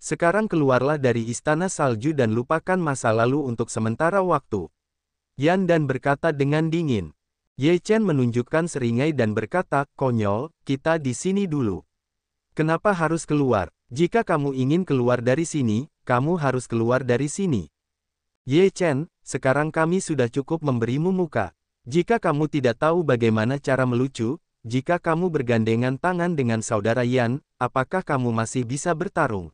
Sekarang keluarlah dari istana salju dan lupakan masa lalu untuk sementara waktu. Yan Dan berkata dengan dingin. Ye Chen menunjukkan seringai dan berkata, konyol, kita di sini dulu. Kenapa harus keluar? Jika kamu ingin keluar dari sini, kamu harus keluar dari sini. Ye Chen, sekarang kami sudah cukup memberimu muka. Jika kamu tidak tahu bagaimana cara melucu, jika kamu bergandengan tangan dengan saudara Yan, apakah kamu masih bisa bertarung?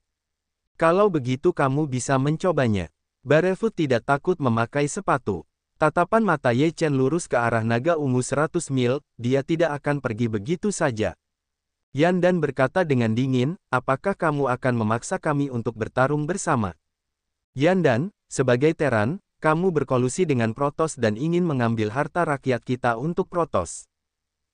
Kalau begitu kamu bisa mencobanya. Barefoot tidak takut memakai sepatu. Tatapan mata Ye Chen lurus ke arah naga ungu 100 mil, dia tidak akan pergi begitu saja. Yan Dan berkata dengan dingin, apakah kamu akan memaksa kami untuk bertarung bersama? Yan Dan, sebagai Teran, kamu berkolusi dengan Protoss dan ingin mengambil harta rakyat kita untuk Protoss.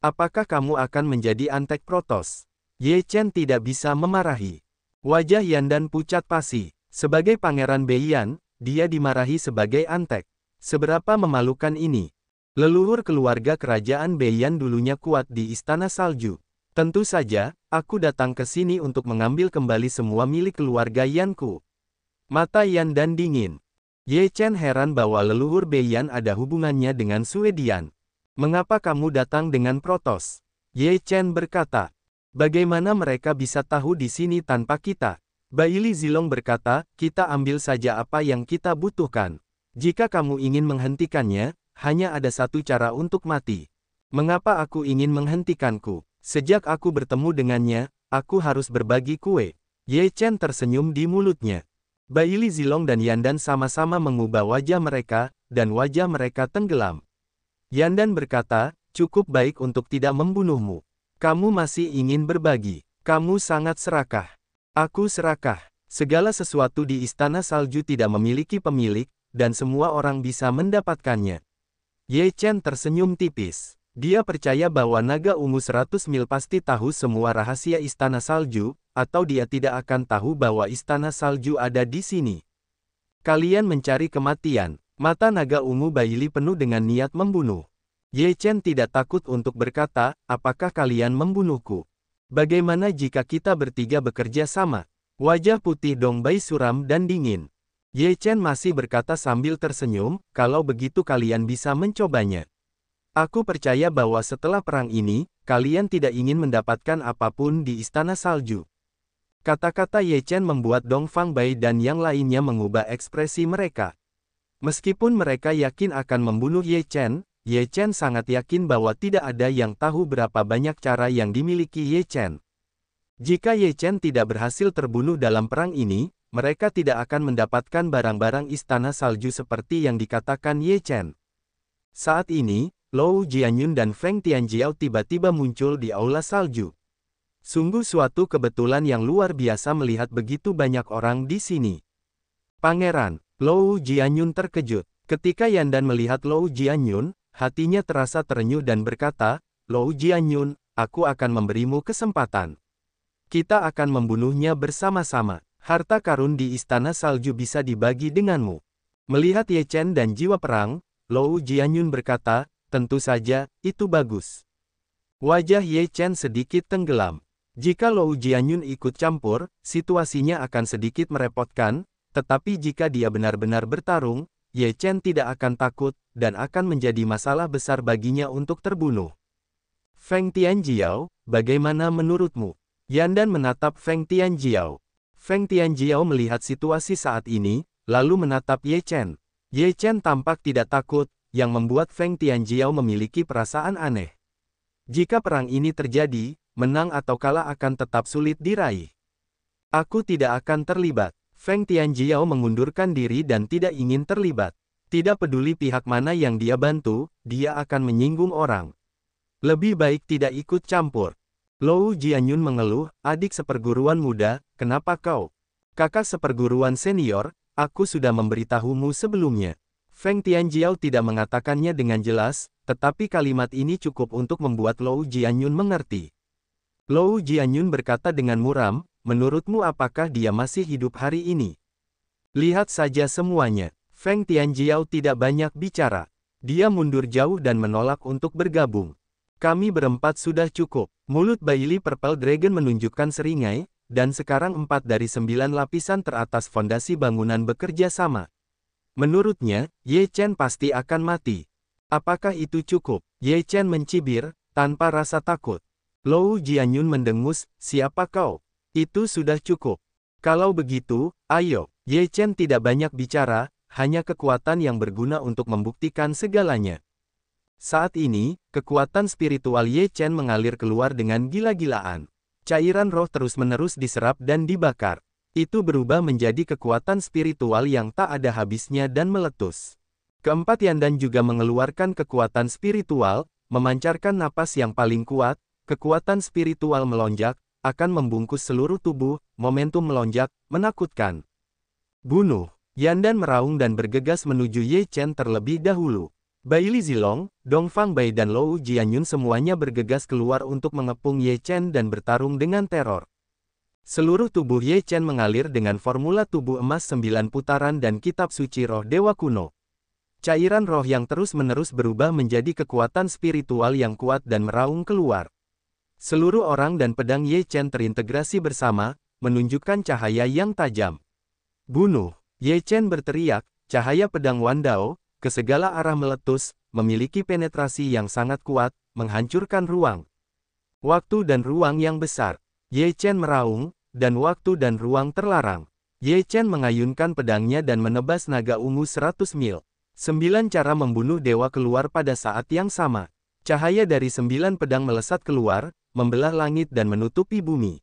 Apakah kamu akan menjadi antek Protoss? Ye Chen tidak bisa memarahi. Wajah Yan Dan pucat pasi. Sebagai Pangeran Beiyan, dia dimarahi sebagai antek. Seberapa memalukan ini? Leluhur keluarga kerajaan Beiyan dulunya kuat di Istana Salju. Tentu saja, aku datang ke sini untuk mengambil kembali semua milik keluarga Yanku. Mata Yan Dan dingin. Ye Chen heran bahwa leluhur Beiyan ada hubungannya dengan Swedian. Mengapa kamu datang dengan Protoss? Ye Chen berkata. Bagaimana mereka bisa tahu di sini tanpa kita? Baili Zilong berkata, kita ambil saja apa yang kita butuhkan. Jika kamu ingin menghentikannya, hanya ada satu cara untuk mati. Mengapa aku ingin menghentikanku? Sejak aku bertemu dengannya, aku harus berbagi kue. Ye Chen tersenyum di mulutnya. Baili Zilong dan Yan Dan sama-sama mengubah wajah mereka, dan wajah mereka tenggelam. Yan Dan berkata, cukup baik untuk tidak membunuhmu. Kamu masih ingin berbagi. Kamu sangat serakah. Aku serakah. Segala sesuatu di Istana Salju tidak memiliki pemilik, dan semua orang bisa mendapatkannya. Ye Chen tersenyum tipis. Dia percaya bahwa naga ungu 100 mil pasti tahu semua rahasia Istana Salju, atau dia tidak akan tahu bahwa Istana Salju ada di sini. Kalian mencari kematian. Mata naga ungu Baili penuh dengan niat membunuh. Ye Chen tidak takut untuk berkata, apakah kalian membunuhku? Bagaimana jika kita bertiga bekerja sama? Wajah putih Dong Bai suram dan dingin. Ye Chen masih berkata sambil tersenyum, kalau begitu kalian bisa mencobanya. Aku percaya bahwa setelah perang ini, kalian tidak ingin mendapatkan apapun di Istana Salju. Kata-kata Ye Chen membuat Dong Fang Bai dan yang lainnya mengubah ekspresi mereka. Meskipun mereka yakin akan membunuh Ye Chen sangat yakin bahwa tidak ada yang tahu berapa banyak cara yang dimiliki Ye Chen. Jika Ye Chen tidak berhasil terbunuh dalam perang ini, mereka tidak akan mendapatkan barang-barang Istana Salju seperti yang dikatakan Ye Chen. Saat ini, Lou Jianyun dan Feng Tianjiao tiba-tiba muncul di aula salju. Sungguh suatu kebetulan yang luar biasa melihat begitu banyak orang di sini. Pangeran, Lou Jianyun terkejut. Ketika Yan Dan melihat Lou Jianyun, hatinya terasa terenyuh dan berkata, Lou Jianyun, aku akan memberimu kesempatan. Kita akan membunuhnya bersama-sama. Harta karun di Istana Salju bisa dibagi denganmu. Melihat Ye Chen dan jiwa perang, Lou Jianyun berkata, tentu saja, itu bagus. Wajah Ye Chen sedikit tenggelam. Jika Lou Jianyun ikut campur, situasinya akan sedikit merepotkan, tetapi jika dia benar-benar bertarung, Ye Chen tidak akan takut, dan akan menjadi masalah besar baginya untuk terbunuh. Feng Tianjiao, bagaimana menurutmu? Yan Dan menatap Feng Tianjiao. Feng Tianjiao melihat situasi saat ini, lalu menatap Ye Chen. Ye Chen tampak tidak takut, yang membuat Feng Tianjiao memiliki perasaan aneh. Jika perang ini terjadi, menang atau kalah akan tetap sulit diraih. Aku tidak akan terlibat. Feng Tianjiao mengundurkan diri dan tidak ingin terlibat. Tidak peduli pihak mana yang dia bantu, dia akan menyinggung orang. Lebih baik tidak ikut campur. Lou Jianyun mengeluh, adik seperguruan muda, kenapa kau? Kakak seperguruan senior, aku sudah memberitahumu sebelumnya. Feng Tianjiao tidak mengatakannya dengan jelas, tetapi kalimat ini cukup untuk membuat Lou Jianyun mengerti. Lou Jianyun berkata dengan muram, menurutmu apakah dia masih hidup hari ini? Lihat saja semuanya. Feng Tianjiao tidak banyak bicara. Dia mundur jauh dan menolak untuk bergabung. Kami berempat sudah cukup. Mulut Baili Purple Dragon menunjukkan seringai, dan sekarang 4 dari 9 lapisan teratas fondasi bangunan bekerja sama. Menurutnya, Ye Chen pasti akan mati. Apakah itu cukup? Ye Chen mencibir, tanpa rasa takut. Lou Jianyun mendengus, siapa kau? Itu sudah cukup. Kalau begitu, ayo. Ye Chen tidak banyak bicara, hanya kekuatan yang berguna untuk membuktikan segalanya. Saat ini, kekuatan spiritual Ye Chen mengalir keluar dengan gila-gilaan. Cairan roh terus-menerus diserap dan dibakar. Itu berubah menjadi kekuatan spiritual yang tak ada habisnya dan meletus. Keempat Yandan juga mengeluarkan kekuatan spiritual, memancarkan napas yang paling kuat, kekuatan spiritual melonjak, akan membungkus seluruh tubuh, momentum melonjak, menakutkan. Bunuh! Yandan meraung dan bergegas menuju Ye Chen terlebih dahulu. Baili Zilong, Dongfang Bai dan Lou Jianyun semuanya bergegas keluar untuk mengepung Ye Chen dan bertarung dengan teror. Seluruh tubuh Ye Chen mengalir dengan formula tubuh emas 9 putaran dan kitab suci roh dewa kuno. Cairan roh yang terus-menerus berubah menjadi kekuatan spiritual yang kuat dan meraung keluar. Seluruh orang dan pedang Ye Chen terintegrasi bersama, menunjukkan cahaya yang tajam. Bunuh! Ye Chen berteriak, cahaya pedang Wandao, ke segala arah meletus, memiliki penetrasi yang sangat kuat, menghancurkan ruang. Waktu dan ruang yang besar. Ye Chen meraung, dan waktu dan ruang terlarang. Ye Chen mengayunkan pedangnya dan menebas naga ungu 100 mil. 9 cara membunuh dewa keluar pada saat yang sama. Cahaya dari 9 pedang melesat keluar, membelah langit dan menutupi bumi.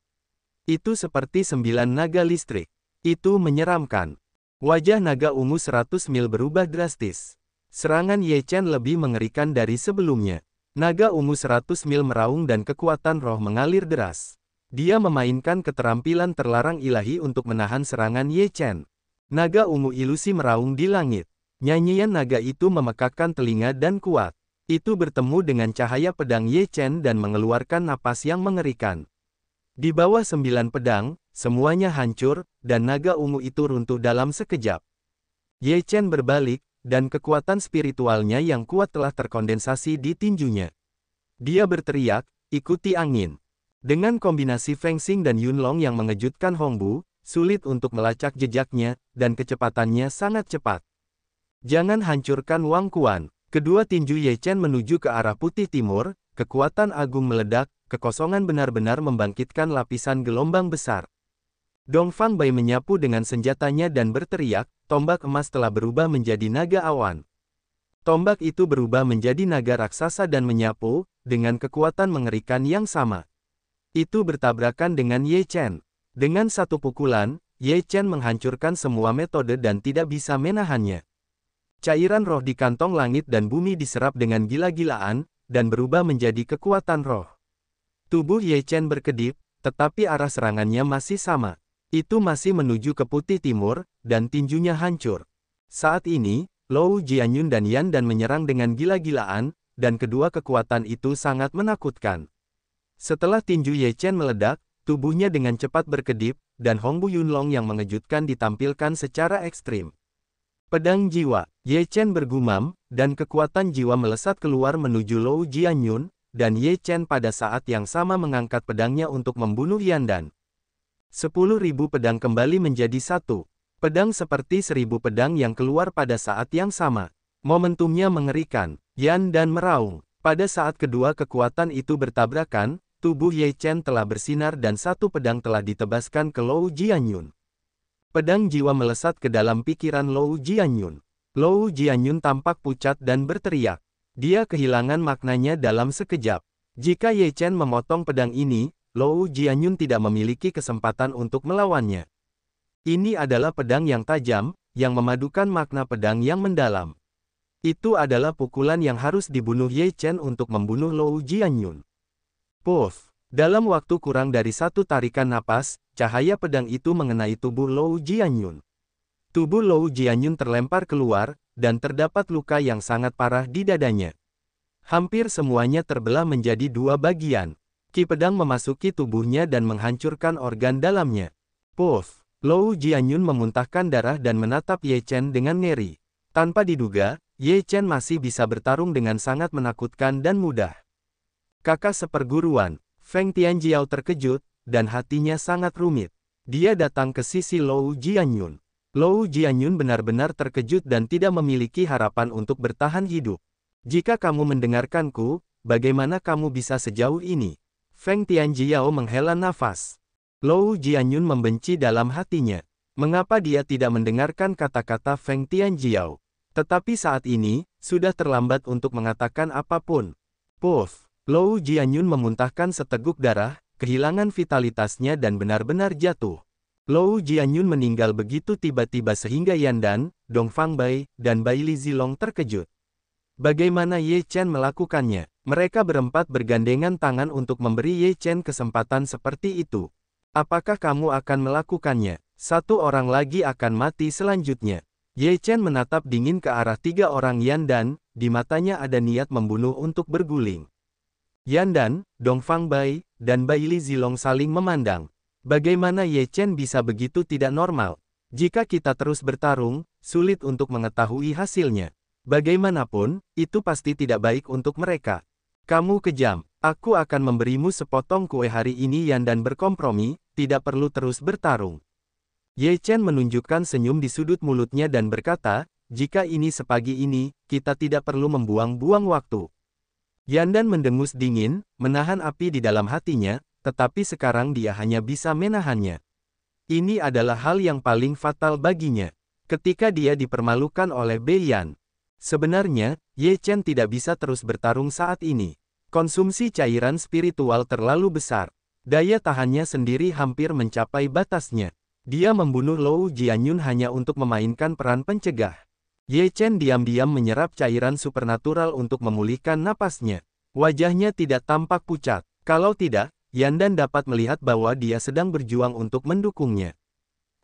Itu seperti 9 naga listrik. Itu menyeramkan. Wajah naga ungu 100 mil berubah drastis. Serangan Ye Chen lebih mengerikan dari sebelumnya. Naga ungu 100 mil meraung dan kekuatan roh mengalir deras. Dia memainkan keterampilan terlarang ilahi untuk menahan serangan Ye Chen. Naga ungu ilusi meraung di langit. Nyanyian naga itu memekakkan telinga dan kuat. Itu bertemu dengan cahaya pedang Ye Chen dan mengeluarkan napas yang mengerikan. Di bawah 9 pedang, semuanya hancur, dan naga ungu itu runtuh dalam sekejap. Ye Chen berbalik, dan kekuatan spiritualnya yang kuat telah terkondensasi di tinjunya. Dia berteriak, ikuti angin. Dengan kombinasi Feng Xing dan Yunlong yang mengejutkan Hongbu, sulit untuk melacak jejaknya, dan kecepatannya sangat cepat. Jangan hancurkan Wang Quan. Kedua tinju Ye Chen menuju ke arah putih timur, kekuatan agung meledak, kekosongan benar-benar membangkitkan lapisan gelombang besar. Dongfang Bai menyapu dengan senjatanya dan berteriak, tombak emas telah berubah menjadi naga awan. Tombak itu berubah menjadi naga raksasa dan menyapu, dengan kekuatan mengerikan yang sama. Itu bertabrakan dengan Ye Chen. Dengan satu pukulan, Ye Chen menghancurkan semua metode dan tidak bisa menahannya. Cairan roh di kantong langit dan bumi diserap dengan gila-gilaan, dan berubah menjadi kekuatan roh. Tubuh Ye Chen berkedip, tetapi arah serangannya masih sama. Itu masih menuju ke putih timur, dan tinjunya hancur. Saat ini, Lou Jianyun dan Yandan menyerang dengan gila-gilaan, dan kedua kekuatan itu sangat menakutkan. Setelah tinju Ye Chen meledak, tubuhnya dengan cepat berkedip, dan Hongbu Yunlong yang mengejutkan ditampilkan secara ekstrim. Pedang jiwa, Ye Chen bergumam, dan kekuatan jiwa melesat keluar menuju Lou Jianyun, dan Ye Chen pada saat yang sama mengangkat pedangnya untuk membunuh Yandan. 10.000 pedang kembali menjadi satu. Pedang seperti 1000 pedang yang keluar pada saat yang sama. Momentumnya mengerikan. Yandan meraung. Pada saat kedua kekuatan itu bertabrakan, tubuh Ye Chen telah bersinar dan satu pedang telah ditebaskan ke Lou Jianyun. Pedang jiwa melesat ke dalam pikiran Lou Jianyun. Lou Jianyun tampak pucat dan berteriak. Dia kehilangan maknanya dalam sekejap. Jika Ye Chen memotong pedang ini, Lou Jianyun tidak memiliki kesempatan untuk melawannya. Ini adalah pedang yang tajam, yang memadukan makna pedang yang mendalam. Itu adalah pukulan yang harus dibunuh Ye Chen untuk membunuh Lou Jianyun. Puff! Dalam waktu kurang dari satu tarikan napas, cahaya pedang itu mengenai tubuh Lou Jianyun. Tubuh Lou Jianyun terlempar keluar, dan terdapat luka yang sangat parah di dadanya. Hampir semuanya terbelah menjadi dua bagian. Ki pedang memasuki tubuhnya dan menghancurkan organ dalamnya. Puff! Lou Jianyun memuntahkan darah dan menatap Ye Chen dengan ngeri. Tanpa diduga, Ye Chen masih bisa bertarung dengan sangat menakutkan dan mudah. Kakak seperguruan, Feng Tianjiao terkejut, dan hatinya sangat rumit. Dia datang ke sisi Lou Jianyun. Lou Jianyun benar-benar terkejut dan tidak memiliki harapan untuk bertahan hidup. Jika kamu mendengarkanku, bagaimana kamu bisa sejauh ini? Feng Tianjiao menghela nafas. Lou Jianyun membenci dalam hatinya. Mengapa dia tidak mendengarkan kata-kata Feng Tianjiao? Tetapi saat ini, sudah terlambat untuk mengatakan apapun. Puff! Lou Jianyun memuntahkan seteguk darah, kehilangan vitalitasnya dan benar-benar jatuh. Lou Jianyun meninggal begitu tiba-tiba sehingga Yan Dan, Dong Fangbai, dan Bai Li Zilong terkejut. Bagaimana Ye Chen melakukannya? Mereka berempat bergandengan tangan untuk memberi Ye Chen kesempatan seperti itu. Apakah kamu akan melakukannya? Satu orang lagi akan mati selanjutnya. Ye Chen menatap dingin ke arah tiga orang Yan Dan, di matanya ada niat membunuh untuk berguling. Yan Dan, Dong Fangbai, dan Bai Li Zilong saling memandang. Bagaimana Ye Chen bisa begitu tidak normal? Jika kita terus bertarung, sulit untuk mengetahui hasilnya. Bagaimanapun, itu pasti tidak baik untuk mereka. Kamu kejam. Aku akan memberimu sepotong kue hari ini. Yan Dan berkompromi, tidak perlu terus bertarung. Ye Chen menunjukkan senyum di sudut mulutnya dan berkata, jika ini sepagi ini, kita tidak perlu membuang-buang waktu. Yan Dan mendengus dingin, menahan api di dalam hatinya, tetapi sekarang dia hanya bisa menahannya. Ini adalah hal yang paling fatal baginya. Ketika dia dipermalukan oleh Bei Yan. Sebenarnya, Ye Chen tidak bisa terus bertarung saat ini. Konsumsi cairan spiritual terlalu besar. Daya tahannya sendiri hampir mencapai batasnya. Dia membunuh Lou Jianyun hanya untuk memainkan peran pencegah. Ye Chen diam-diam menyerap cairan supernatural untuk memulihkan napasnya. Wajahnya tidak tampak pucat. Kalau tidak, Yan Dan dapat melihat bahwa dia sedang berjuang untuk mendukungnya.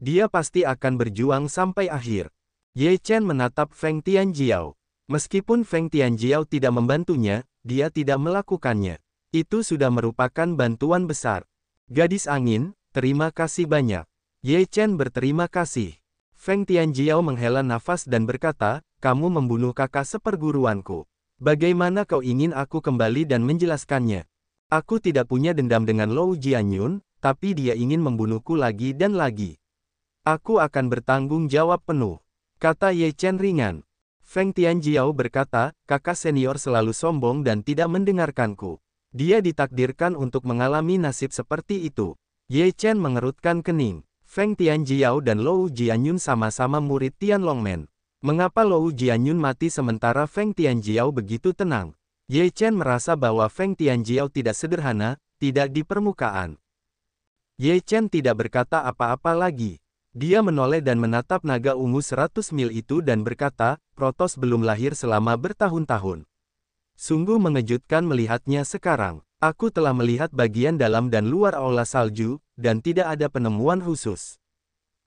Dia pasti akan berjuang sampai akhir. Ye Chen menatap Feng Tianjiao. Meskipun Feng Tianjiao tidak membantunya, dia tidak melakukannya. Itu sudah merupakan bantuan besar. Gadis angin, terima kasih banyak. Ye Chen berterima kasih. Feng Tianjiao menghela nafas dan berkata, kamu membunuh kakak seperguruanku. Bagaimana kau ingin aku kembali dan menjelaskannya? Aku tidak punya dendam dengan Lou Jianyun, tapi dia ingin membunuhku lagi dan lagi. Aku akan bertanggung jawab penuh, kata Ye Chen ringan. Feng Tianjiao berkata, kakak senior selalu sombong dan tidak mendengarkanku. Dia ditakdirkan untuk mengalami nasib seperti itu. Ye Chen mengerutkan kening. Feng Tianjiao dan Lou Jianyun sama-sama murid Tianlongmen. Mengapa Lou Jianyun mati sementara Feng Tianjiao begitu tenang? Ye Chen merasa bahwa Feng Tianjiao tidak sederhana, tidak di permukaan. Ye Chen tidak berkata apa-apa lagi. Dia menoleh dan menatap naga ungu 100 mil itu dan berkata, Protos belum lahir selama bertahun-tahun. Sungguh mengejutkan melihatnya sekarang. Aku telah melihat bagian dalam dan luar aula salju, dan tidak ada penemuan khusus.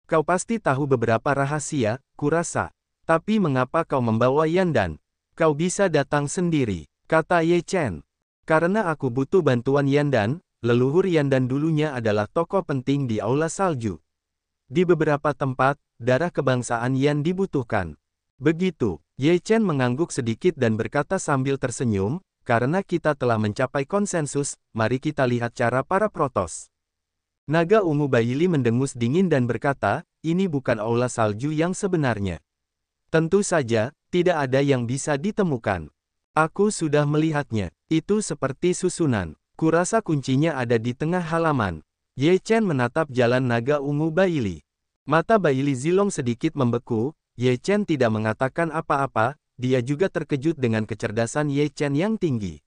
Kau pasti tahu beberapa rahasia, kurasa. Tapi mengapa kau membawa Yan Dan? Kau bisa datang sendiri, kata Ye Chen. Karena aku butuh bantuan Yan Dan, leluhur Yan Dan dulunya adalah tokoh penting di aula salju. Di beberapa tempat, darah kebangsaan Yan dibutuhkan. Begitu, Ye Chen mengangguk sedikit dan berkata sambil tersenyum, karena kita telah mencapai konsensus, mari kita lihat cara para Protos. Naga ungu Bai Li mendengus dingin dan berkata, ini bukan aula salju yang sebenarnya. Tentu saja, tidak ada yang bisa ditemukan. Aku sudah melihatnya. Itu seperti susunan. Kurasa kuncinya ada di tengah halaman. Ye Chen menatap jalan naga ungu Bai Li. Mata Bai Li Zilong sedikit membeku. Ye Chen tidak mengatakan apa-apa. Dia juga terkejut dengan kecerdasan Ye Chen yang tinggi.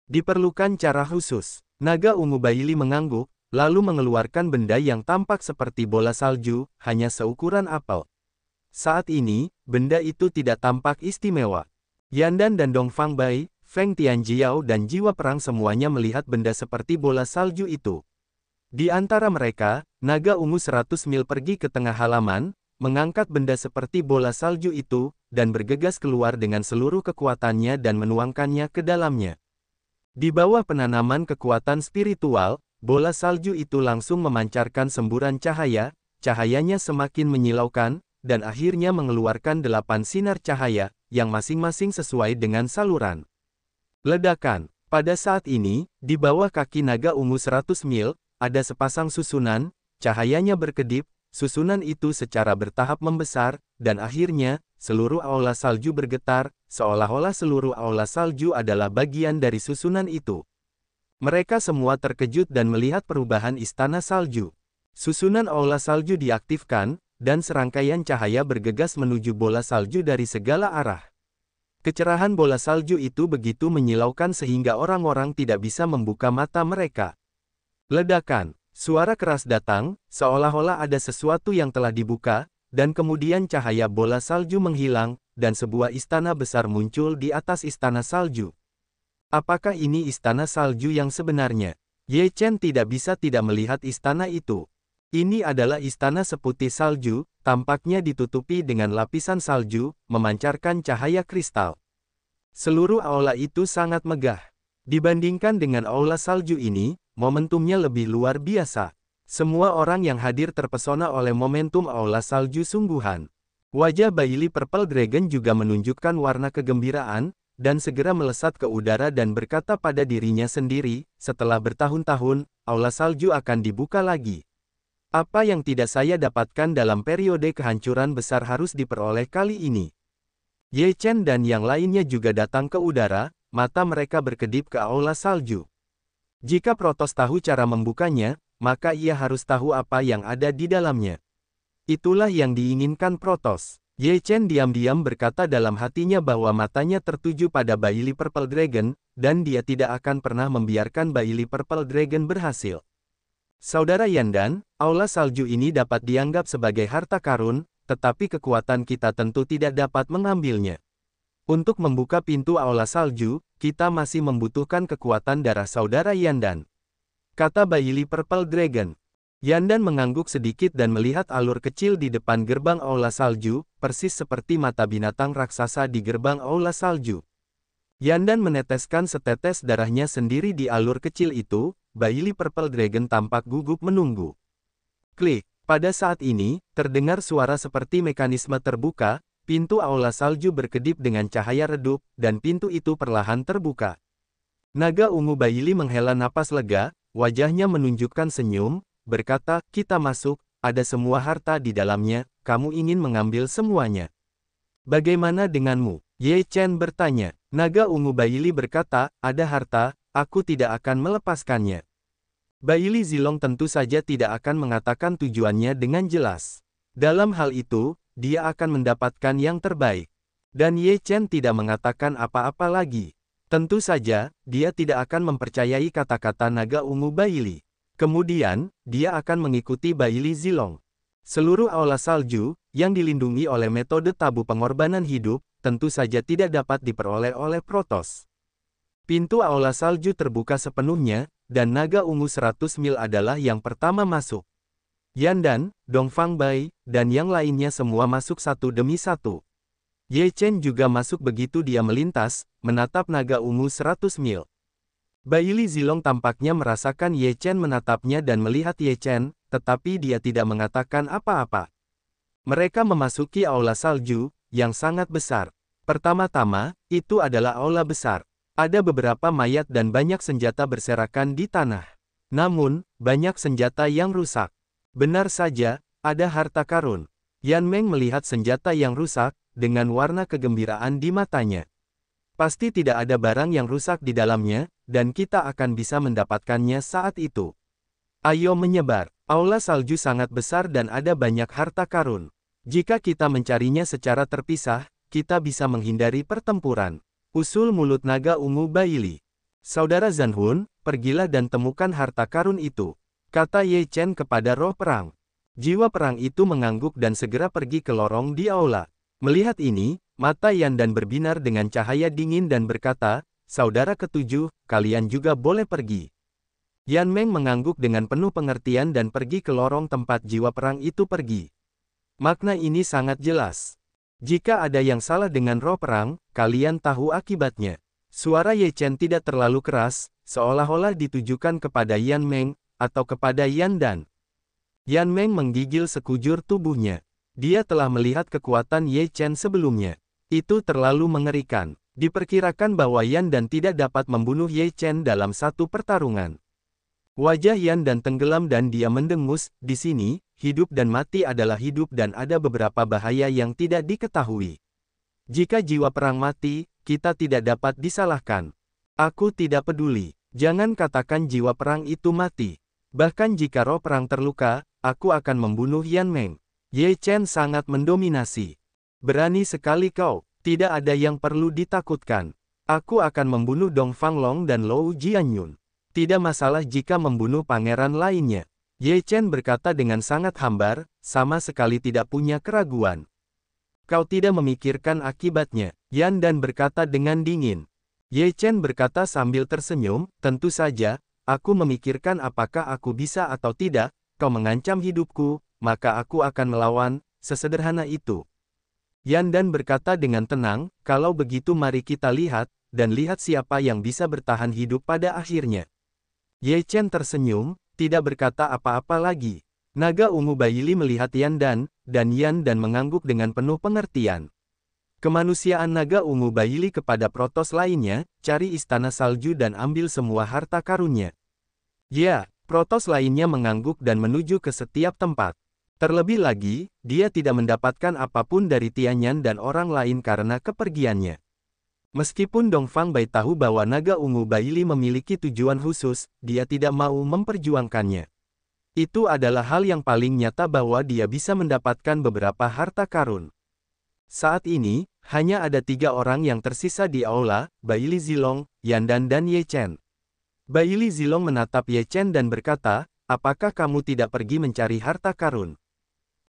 Diperlukan cara khusus. Naga ungu Bai Li mengangguk, lalu mengeluarkan benda yang tampak seperti bola salju, hanya seukuran apel. Saat ini, benda itu tidak tampak istimewa. Yan Dan dan Dong Fangbai, Feng Tianjiao dan jiwa perang semuanya melihat benda seperti bola salju itu. Di antara mereka, naga ungu 100 mil pergi ke tengah halaman, mengangkat benda seperti bola salju itu, dan bergegas keluar dengan seluruh kekuatannya dan menuangkannya ke dalamnya. Di bawah penanaman kekuatan spiritual, bola salju itu langsung memancarkan semburan cahaya, cahayanya semakin menyilaukan, dan akhirnya mengeluarkan 8 sinar cahaya, yang masing-masing sesuai dengan saluran. Ledakan. Pada saat ini, di bawah kaki naga ungu 100 mil, ada sepasang susunan, cahayanya berkedip, susunan itu secara bertahap membesar, dan akhirnya, seluruh aula salju bergetar, seolah-olah seluruh aula salju adalah bagian dari susunan itu. Mereka semua terkejut dan melihat perubahan istana salju. Susunan aula salju diaktifkan, dan serangkaian cahaya bergegas menuju bola salju dari segala arah. Kecerahan bola salju itu begitu menyilaukan sehingga orang-orang tidak bisa membuka mata mereka. Ledakan, suara keras datang, seolah-olah ada sesuatu yang telah dibuka, dan kemudian cahaya bola salju menghilang, dan sebuah istana besar muncul di atas istana salju. Apakah ini istana salju yang sebenarnya? Ye Chen tidak bisa tidak melihat istana itu. Ini adalah istana seputih salju, tampaknya ditutupi dengan lapisan salju, memancarkan cahaya kristal. Seluruh aula itu sangat megah. Dibandingkan dengan aula salju ini, momentumnya lebih luar biasa. Semua orang yang hadir terpesona oleh momentum aula salju sungguhan. Wajah Bailey Purple Dragon juga menunjukkan warna kegembiraan, dan segera melesat ke udara dan berkata pada dirinya sendiri, setelah bertahun-tahun, aula salju akan dibuka lagi. Apa yang tidak saya dapatkan dalam periode kehancuran besar harus diperoleh kali ini. Ye Chen dan yang lainnya juga datang ke udara, mata mereka berkedip ke aula salju. Jika Protos tahu cara membukanya, maka ia harus tahu apa yang ada di dalamnya. Itulah yang diinginkan Protos. Ye Chen diam-diam berkata dalam hatinya bahwa matanya tertuju pada Bailey Purple Dragon, dan dia tidak akan pernah membiarkan Bailey Purple Dragon berhasil. Saudara Yandan, aula salju ini dapat dianggap sebagai harta karun, tetapi kekuatan kita tentu tidak dapat mengambilnya. Untuk membuka pintu aula salju, kita masih membutuhkan kekuatan darah saudara Yandan. Kata Bailey Purple Dragon. Yandan mengangguk sedikit dan melihat alur kecil di depan gerbang aula salju, persis seperti mata binatang raksasa di gerbang aula salju. Yandan meneteskan setetes darahnya sendiri di alur kecil itu. Bailey Purple Dragon tampak gugup menunggu. Klik. Pada saat ini, terdengar suara seperti mekanisme terbuka, pintu aula salju berkedip dengan cahaya redup, dan pintu itu perlahan terbuka. Naga ungu Bailey menghela napas lega, wajahnya menunjukkan senyum, berkata, kita masuk, ada semua harta di dalamnya, kamu ingin mengambil semuanya. Bagaimana denganmu? Ye Chen bertanya. Naga ungu Bailey berkata, ada harta, aku tidak akan melepaskannya. Bailey Zilong tentu saja tidak akan mengatakan tujuannya dengan jelas. Dalam hal itu, dia akan mendapatkan yang terbaik. Dan Ye Chen tidak mengatakan apa-apa lagi. Tentu saja, dia tidak akan mempercayai kata-kata naga ungu Bailey. Kemudian, dia akan mengikuti Bailey Zilong. Seluruh aula salju, yang dilindungi oleh metode tabu pengorbanan hidup, tentu saja tidak dapat diperoleh oleh Protos. Pintu aula salju terbuka sepenuhnya, dan naga ungu 100 mil adalah yang pertama masuk. Yandan, Dongfang Bai, dan yang lainnya semua masuk satu demi satu. Ye Chen juga masuk begitu dia melintas, menatap naga ungu 100 mil. Bailey Zilong tampaknya merasakan Ye Chen menatapnya dan melihat Ye Chen, tetapi dia tidak mengatakan apa-apa. Mereka memasuki aula salju, yang sangat besar. Pertama-tama, itu adalah aula besar. Ada beberapa mayat dan banyak senjata berserakan di tanah. Namun, banyak senjata yang rusak. Benar saja, ada harta karun. Yan Meng melihat senjata yang rusak, dengan warna kegembiraan di matanya. Pasti tidak ada barang yang rusak di dalamnya, dan kita akan bisa mendapatkannya saat itu. Ayo menyebar. Aula salju sangat besar dan ada banyak harta karun. Jika kita mencarinya secara terpisah, kita bisa menghindari pertempuran. Usul mulut naga ungu Bailey. Saudara Zanhun, pergilah dan temukan harta karun itu, kata Ye Chen kepada roh perang. Jiwa perang itu mengangguk dan segera pergi ke lorong di aula. Melihat ini, mata Yandan berbinar dengan cahaya dingin dan berkata, saudara ketujuh, kalian juga boleh pergi. Yan Meng mengangguk dengan penuh pengertian dan pergi ke lorong tempat jiwa perang itu pergi. Makna ini sangat jelas. Jika ada yang salah dengan roh perang, kalian tahu akibatnya. Suara Ye Chen tidak terlalu keras, seolah-olah ditujukan kepada Yan Meng, atau kepada Yandan. Yan Meng menggigil sekujur tubuhnya. Dia telah melihat kekuatan Ye Chen sebelumnya. Itu terlalu mengerikan. Diperkirakan bahwa Yandan tidak dapat membunuh Ye Chen dalam satu pertarungan. Wajah Yan dan tenggelam dan dia mendengus, di sini, hidup dan mati adalah hidup dan ada beberapa bahaya yang tidak diketahui. Jika jiwa perang mati, kita tidak dapat disalahkan. Aku tidak peduli. Jangan katakan jiwa perang itu mati. Bahkan jika roh perang terluka, aku akan membunuh Yan Meng. Ye Chen sangat mendominasi. Berani sekali kau, tidak ada yang perlu ditakutkan. Aku akan membunuh Dong Fanglong dan Lou Jianyun. Tidak masalah jika membunuh pangeran lainnya. Ye Chen berkata dengan sangat hambar, sama sekali tidak punya keraguan. Kau tidak memikirkan akibatnya, Yan dan berkata dengan dingin. Ye Chen berkata sambil tersenyum, tentu saja, aku memikirkan apakah aku bisa atau tidak, kau mengancam hidupku, maka aku akan melawan, sesederhana itu. Yan dan berkata dengan tenang, kalau begitu mari kita lihat, dan lihat siapa yang bisa bertahan hidup pada akhirnya. Ye Chen tersenyum, tidak berkata apa-apa lagi. Naga ungu Baili melihat Yan dan mengangguk dengan penuh pengertian. Kemanusiaan naga ungu Baili kepada protos lainnya, cari istana salju dan ambil semua harta karunnya. Ya, protos lainnya mengangguk dan menuju ke setiap tempat. Terlebih lagi, dia tidak mendapatkan apapun dari Tianyan dan orang lain karena kepergiannya. Meskipun Dongfang Bai tahu bahwa naga ungu Baili memiliki tujuan khusus, dia tidak mau memperjuangkannya. Itu adalah hal yang paling nyata bahwa dia bisa mendapatkan beberapa harta karun. Saat ini, hanya ada 3 orang yang tersisa di aula, Baili Zilong, Yandan dan Ye Chen. Baili Zilong menatap Ye Chen dan berkata, apakah kamu tidak pergi mencari harta karun?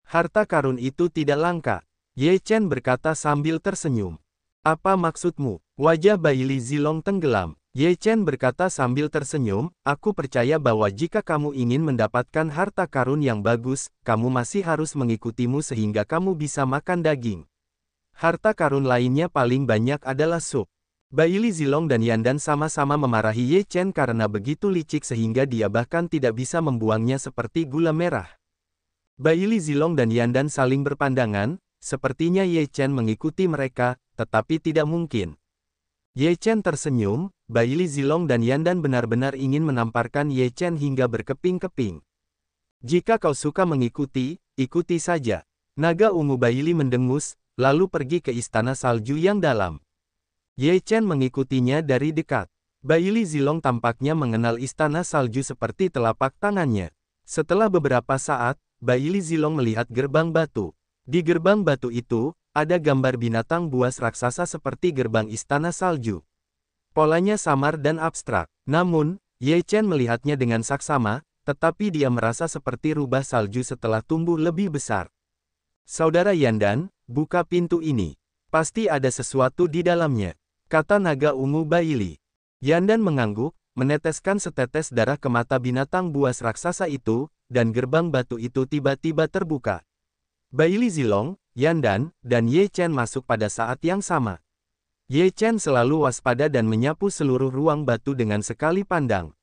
Harta karun itu tidak langka. Ye Chen berkata sambil tersenyum. Apa maksudmu? Wajah Baili Zilong tenggelam. Ye Chen berkata sambil tersenyum, aku percaya bahwa jika kamu ingin mendapatkan harta karun yang bagus, kamu masih harus mengikutimu sehingga kamu bisa makan daging. Harta karun lainnya paling banyak adalah sup. Baili Zilong dan Yandan sama-sama memarahi Ye Chen karena begitu licik sehingga dia bahkan tidak bisa membuangnya seperti gula merah. Baili Zilong dan Yandan saling berpandangan, sepertinya Ye Chen mengikuti mereka, tetapi tidak mungkin. Ye Chen tersenyum, Baili Zilong dan Yandan benar-benar ingin menamparkan Ye Chen hingga berkeping-keping. Jika kau suka mengikuti, ikuti saja. Naga ungu Baili mendengus, lalu pergi ke istana salju yang dalam. Ye Chen mengikutinya dari dekat. Baili Zilong tampaknya mengenal istana salju seperti telapak tangannya. Setelah beberapa saat, Baili Zilong melihat gerbang batu. Di gerbang batu itu, ada gambar binatang buas raksasa seperti gerbang istana salju. Polanya samar dan abstrak. Namun, Ye Chen melihatnya dengan saksama, tetapi dia merasa seperti rubah salju setelah tumbuh lebih besar. Saudara Yandan, buka pintu ini. Pasti ada sesuatu di dalamnya, kata naga ungu Baili. Yandan mengangguk, meneteskan setetes darah ke mata binatang buas raksasa itu, dan gerbang batu itu tiba-tiba terbuka. Baili Zilong, Yandan, dan Ye Chen masuk pada saat yang sama. Ye Chen selalu waspada dan menyapu seluruh ruang batu dengan sekali pandang.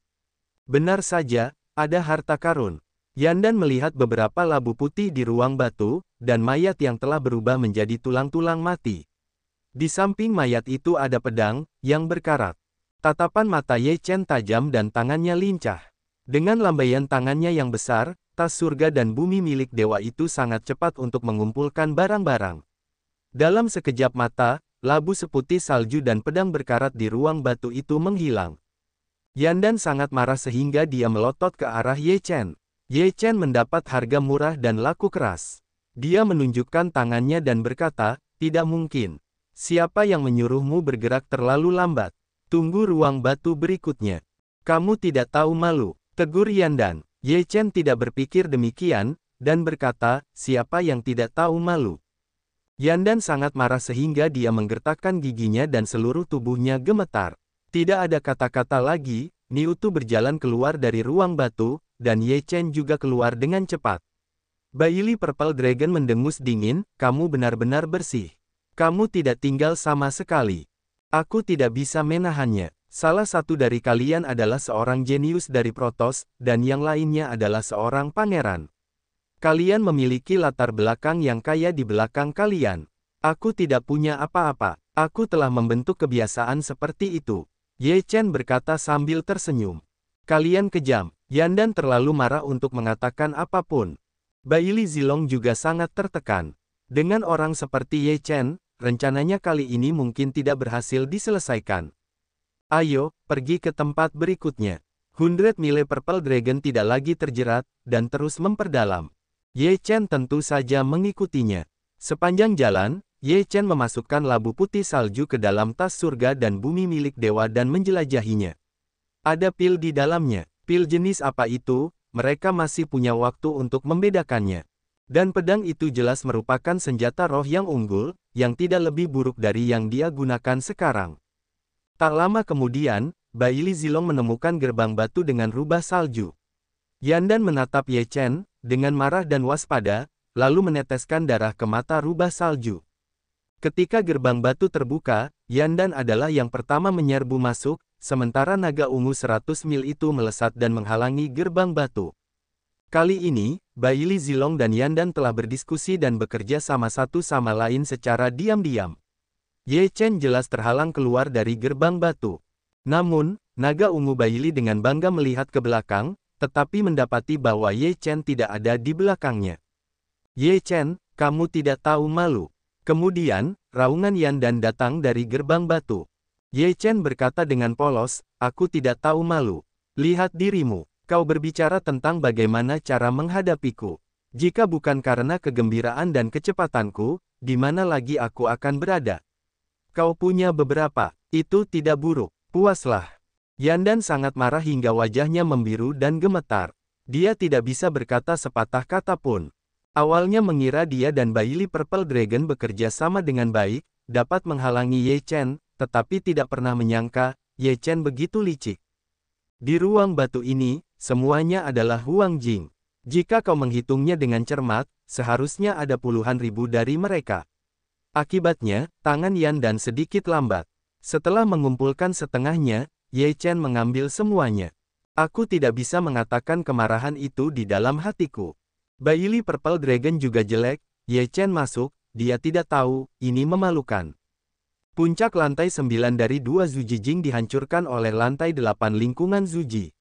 Benar saja, ada harta karun. Yandan melihat beberapa labu putih di ruang batu, dan mayat yang telah berubah menjadi tulang-tulang mati. Di samping mayat itu ada pedang, yang berkarat. Tatapan mata Ye Chen tajam dan tangannya lincah. Dengan lambaian tangannya yang besar, tas surga dan bumi milik dewa itu sangat cepat untuk mengumpulkan barang-barang. Dalam sekejap mata, labu seputih salju dan pedang berkarat di ruang batu itu menghilang. Yandan sangat marah sehingga dia melotot ke arah Ye Chen. Ye Chen mendapat harga murah dan laku keras. Dia menunjukkan tangannya dan berkata, tidak mungkin. Siapa yang menyuruhmu bergerak terlalu lambat? Tunggu ruang batu berikutnya. Kamu tidak tahu malu, tegur Yandan. Ye Chen tidak berpikir demikian, dan berkata, siapa yang tidak tahu malu? Yandan sangat marah sehingga dia menggertakkan giginya dan seluruh tubuhnya gemetar. Tidak ada kata-kata lagi, Niutu berjalan keluar dari ruang batu, dan Ye Chen juga keluar dengan cepat. Baili Purple Dragon mendengus dingin, kamu benar-benar bersih. Kamu tidak tinggal sama sekali. Aku tidak bisa menahannya. Salah satu dari kalian adalah seorang jenius dari Protoss, dan yang lainnya adalah seorang pangeran. Kalian memiliki latar belakang yang kaya di belakang kalian. Aku tidak punya apa-apa. Aku telah membentuk kebiasaan seperti itu. Ye Chen berkata sambil tersenyum. Kalian kejam. Yandan terlalu marah untuk mengatakan apapun. Bailey Zilong juga sangat tertekan. Dengan orang seperti Ye Chen, rencananya kali ini mungkin tidak berhasil diselesaikan. Ayo, pergi ke tempat berikutnya. 100 Mile Purple Dragon tidak lagi terjerat, dan terus memperdalam. Ye Chen tentu saja mengikutinya. Sepanjang jalan, Ye Chen memasukkan labu putih salju ke dalam tas surga dan bumi milik dewa dan menjelajahinya. Ada pil di dalamnya. Pil jenis apa itu, mereka masih punya waktu untuk membedakannya. Dan pedang itu jelas merupakan senjata roh yang unggul, yang tidak lebih buruk dari yang dia gunakan sekarang. Tak lama kemudian, Bailey Zilong menemukan gerbang batu dengan rubah salju. Yandan menatap Ye Chen, dengan marah dan waspada, lalu meneteskan darah ke mata rubah salju. Ketika gerbang batu terbuka, Yandan adalah yang pertama menyerbu masuk, sementara naga ungu 100 mil itu melesat dan menghalangi gerbang batu. Kali ini, Bailey Zilong dan Yandan telah berdiskusi dan bekerja sama satu sama lain secara diam-diam. Ye Chen jelas terhalang keluar dari gerbang batu. Namun, naga ungu Bailey dengan bangga melihat ke belakang, tetapi mendapati bahwa Ye Chen tidak ada di belakangnya. Ye Chen, kamu tidak tahu malu. Kemudian, raungan Yandan datang dari gerbang batu. Ye Chen berkata dengan polos, aku tidak tahu malu. Lihat dirimu, kau berbicara tentang bagaimana cara menghadapiku. Jika bukan karena kegembiraan dan kecepatanku, di mana lagi aku akan berada? Kau punya beberapa, itu tidak buruk, puaslah. Yandan sangat marah hingga wajahnya membiru dan gemetar. Dia tidak bisa berkata sepatah kata pun. Awalnya mengira dia dan Bailey Purple Dragon bekerja sama dengan baik, dapat menghalangi Ye Chen, tetapi tidak pernah menyangka, Ye Chen begitu licik. Di ruang batu ini, semuanya adalah Huang Jing. Jika kau menghitungnya dengan cermat, seharusnya ada puluhan ribu dari mereka. Akibatnya, tangan Yandan sedikit lambat. Setelah mengumpulkan setengahnya, Ye Chen mengambil semuanya. Aku tidak bisa mengatakan kemarahan itu di dalam hatiku. Bailey Purple Dragon juga jelek, Ye Chen masuk, dia tidak tahu, ini memalukan. Puncak lantai 9 dari 2 Zuji Jing dihancurkan oleh lantai 8 lingkungan Zuji.